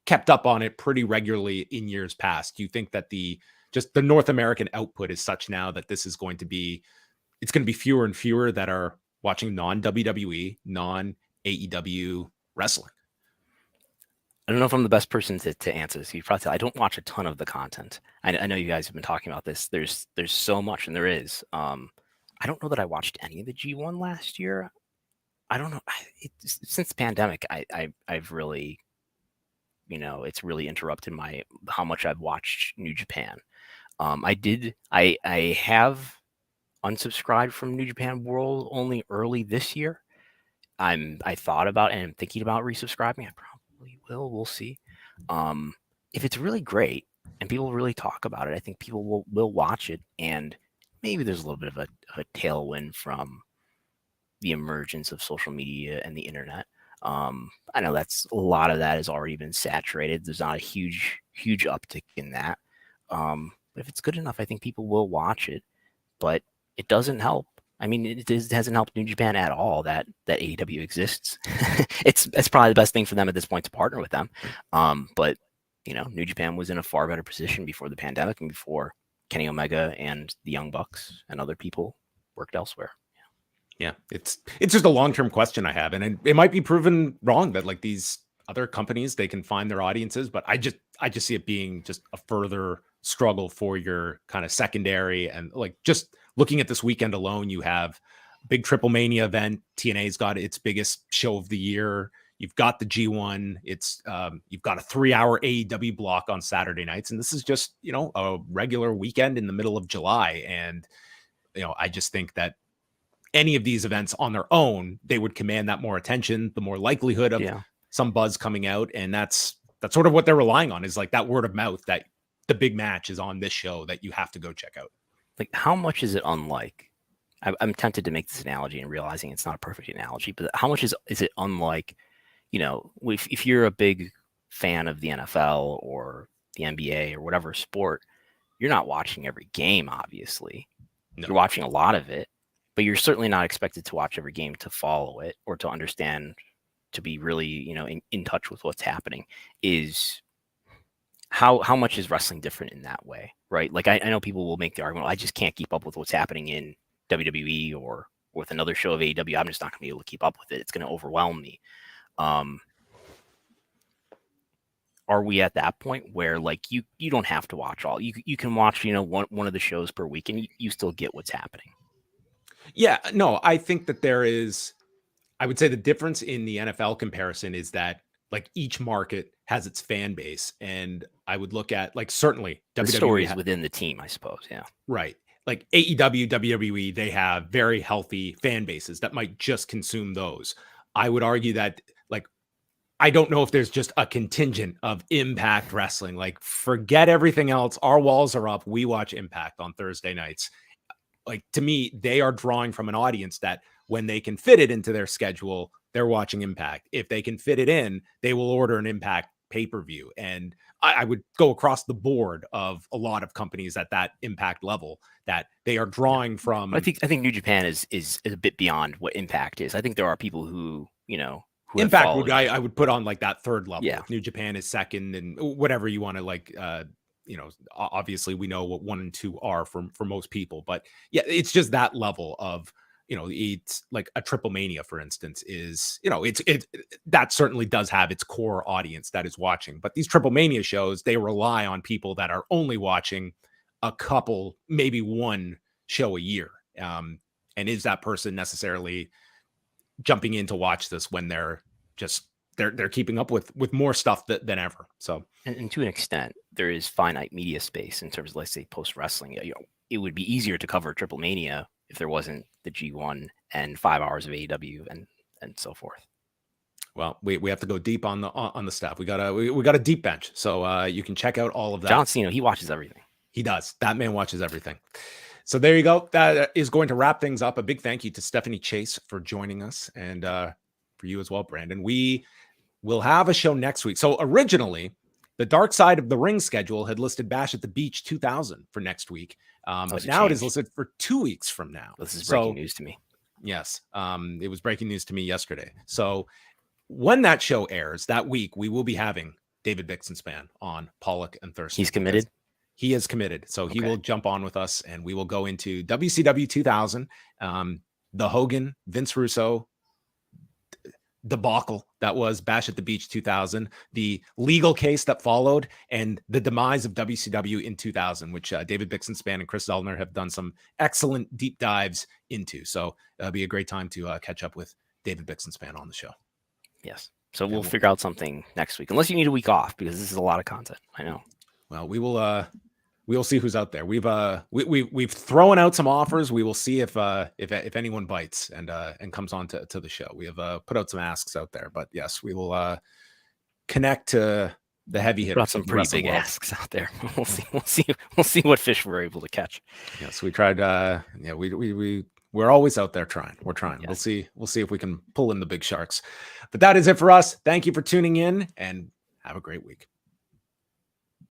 kept up on it pretty regularly in years past? Do you think that the North American output is such now that it's going to be fewer and fewer that are watching non-WWE, non-AEW wrestling? I don't know if I'm the best person to answer this. You probably tell I don't watch a ton of the content. I know you guys have been talking about this. There's so much, and there is. I don't know that I watched any of the G1 last year. I don't know. Since the pandemic, I've really, it's really interrupted how much I've watched New Japan. I have unsubscribed from New Japan World only early this year. I thought about and I'm thinking about resubscribing. I probably will. We'll see. If it's really great and people really talk about it, I think people will watch it, and maybe there's a little bit of a tailwind from the emergence of social media and the internet. I know a lot of that has already been saturated. There's not a huge uptick in that. But if it's good enough, I think people will watch it, but it doesn't help. I mean, it hasn't helped New Japan at all that AEW exists. It's probably the best thing for them at this point to partner with them. But New Japan was in a far better position before the pandemic and before Kenny Omega and the Young Bucks and other people worked elsewhere. Yeah, it's just a long-term question I have, and it might be proven wrong that like these other companies, they can find their audiences, but I just see it being just a further struggle for your kind of secondary. And like just looking at this weekend alone, you have big Triple Mania event. TNA's got its biggest show of the year. You've got the G1. It's you've got a 3-hour AEW block on Saturday nights, and this is just a regular weekend in the middle of July. And I just think that any of these events on their own, they would command that more attention, the more likelihood of some buzz coming out, and that's sort of what they're relying on, is like that word of mouth that the big match is on this show that you have to go check out. Like, how much is it unlike? I'm tempted to make this analogy and realizing it's not a perfect analogy, but how much is it unlike? If you're a big fan of the NFL or the NBA or whatever sport, you're not watching every game, obviously. No. You're watching a lot of it, but you're certainly not expected to watch every game to follow it or to understand, to be really, in touch with what's happening. Is how much is wrestling different in that way, right? Like I know people will make the argument, I just can't keep up with what's happening in WWE or with another show of AEW. I'm just not going to be able to keep up with it. It's going to overwhelm me. Are we at that point where like you don't have to watch all, you can watch one of the shows per week and you still get what's happening? Yeah, no, I think that there is, I would say the difference in the NFL comparison is that like each market has its fan base. And I would look at like certainly The WWE, stories within the team, I suppose. Yeah. right. Like AEW, WWE, they have very healthy fan bases that might just consume those. I would argue that like, I don't know if there's just a contingent of Impact Wrestling. Like, forget everything else. Our walls are up. We watch Impact on Thursday nights. Like, to me, they are drawing from an audience that when they can fit it into their schedule, they're watching Impact. If they can fit it in, they will order an Impact pay-per-view. And I would go across the board of a lot of companies at that Impact level that they are drawing from. I think New Japan is a bit beyond what Impact is. I think there are people who, you know, who Impact would I would put on like that third level. Yeah. New Japan is second, and whatever you want to like, obviously we know what 1 and 2 are for most people, but yeah, it's just that level of, it's like a Triple Mania, for instance, is, that certainly does have its core audience that is watching. But these Triple Mania shows, they rely on people that are only watching a couple, maybe one show a year. And is that person necessarily jumping in to watch this when they're keeping up with more stuff than ever? So, and to an extent, there is finite media space in terms of, let's say, post wrestling. It would be easier to cover Triple Mania if there wasn't the G1 and 5 hours of AEW and so forth. Well, we have to go deep on the stuff. We got a deep bench, so you can check out all of that. John Cena, he watches everything. He does. That man watches everything. So there you go. That is going to wrap things up. A big thank you to Stephanie Chase for joining us, and for you as well, Brandon. We will have a show next week. So originally, the Dark Side of the Ring schedule had listed Bash at the Beach 2000 for next week, but now it is listed for 2 weeks from now. This is breaking news to me. Yes, it was breaking news to me yesterday. So when that show airs that week, we will be having David Bixenspan on Pollock and Thurston. He's committed. He is committed. So he will jump on with us, and we will go into WCW 2000, the Hogan, Vince Russo debacle that was Bash at the Beach 2000, the legal case that followed, and the demise of WCW in 2000, which David Bixenspan and Chris Zellner have done some excellent deep dives into. So it'll be a great time to catch up with David Bixenspan on the show. Yes. So we'll figure out something next week, unless you need a week off, because this is a lot of content. I know. Well, we'll see who's out there. We've thrown out some offers. We will see if anyone bites and comes on to the show. We have put out some asks out there, but yes, we will connect to the heavy hitters. Got some pretty big asks out there. We'll see what fish we're able to catch. Yes, we tried. We're always out there trying. We're trying. Yes. We'll see if we can pull in the big sharks. But that is it for us. Thank you for tuning in, and have a great week.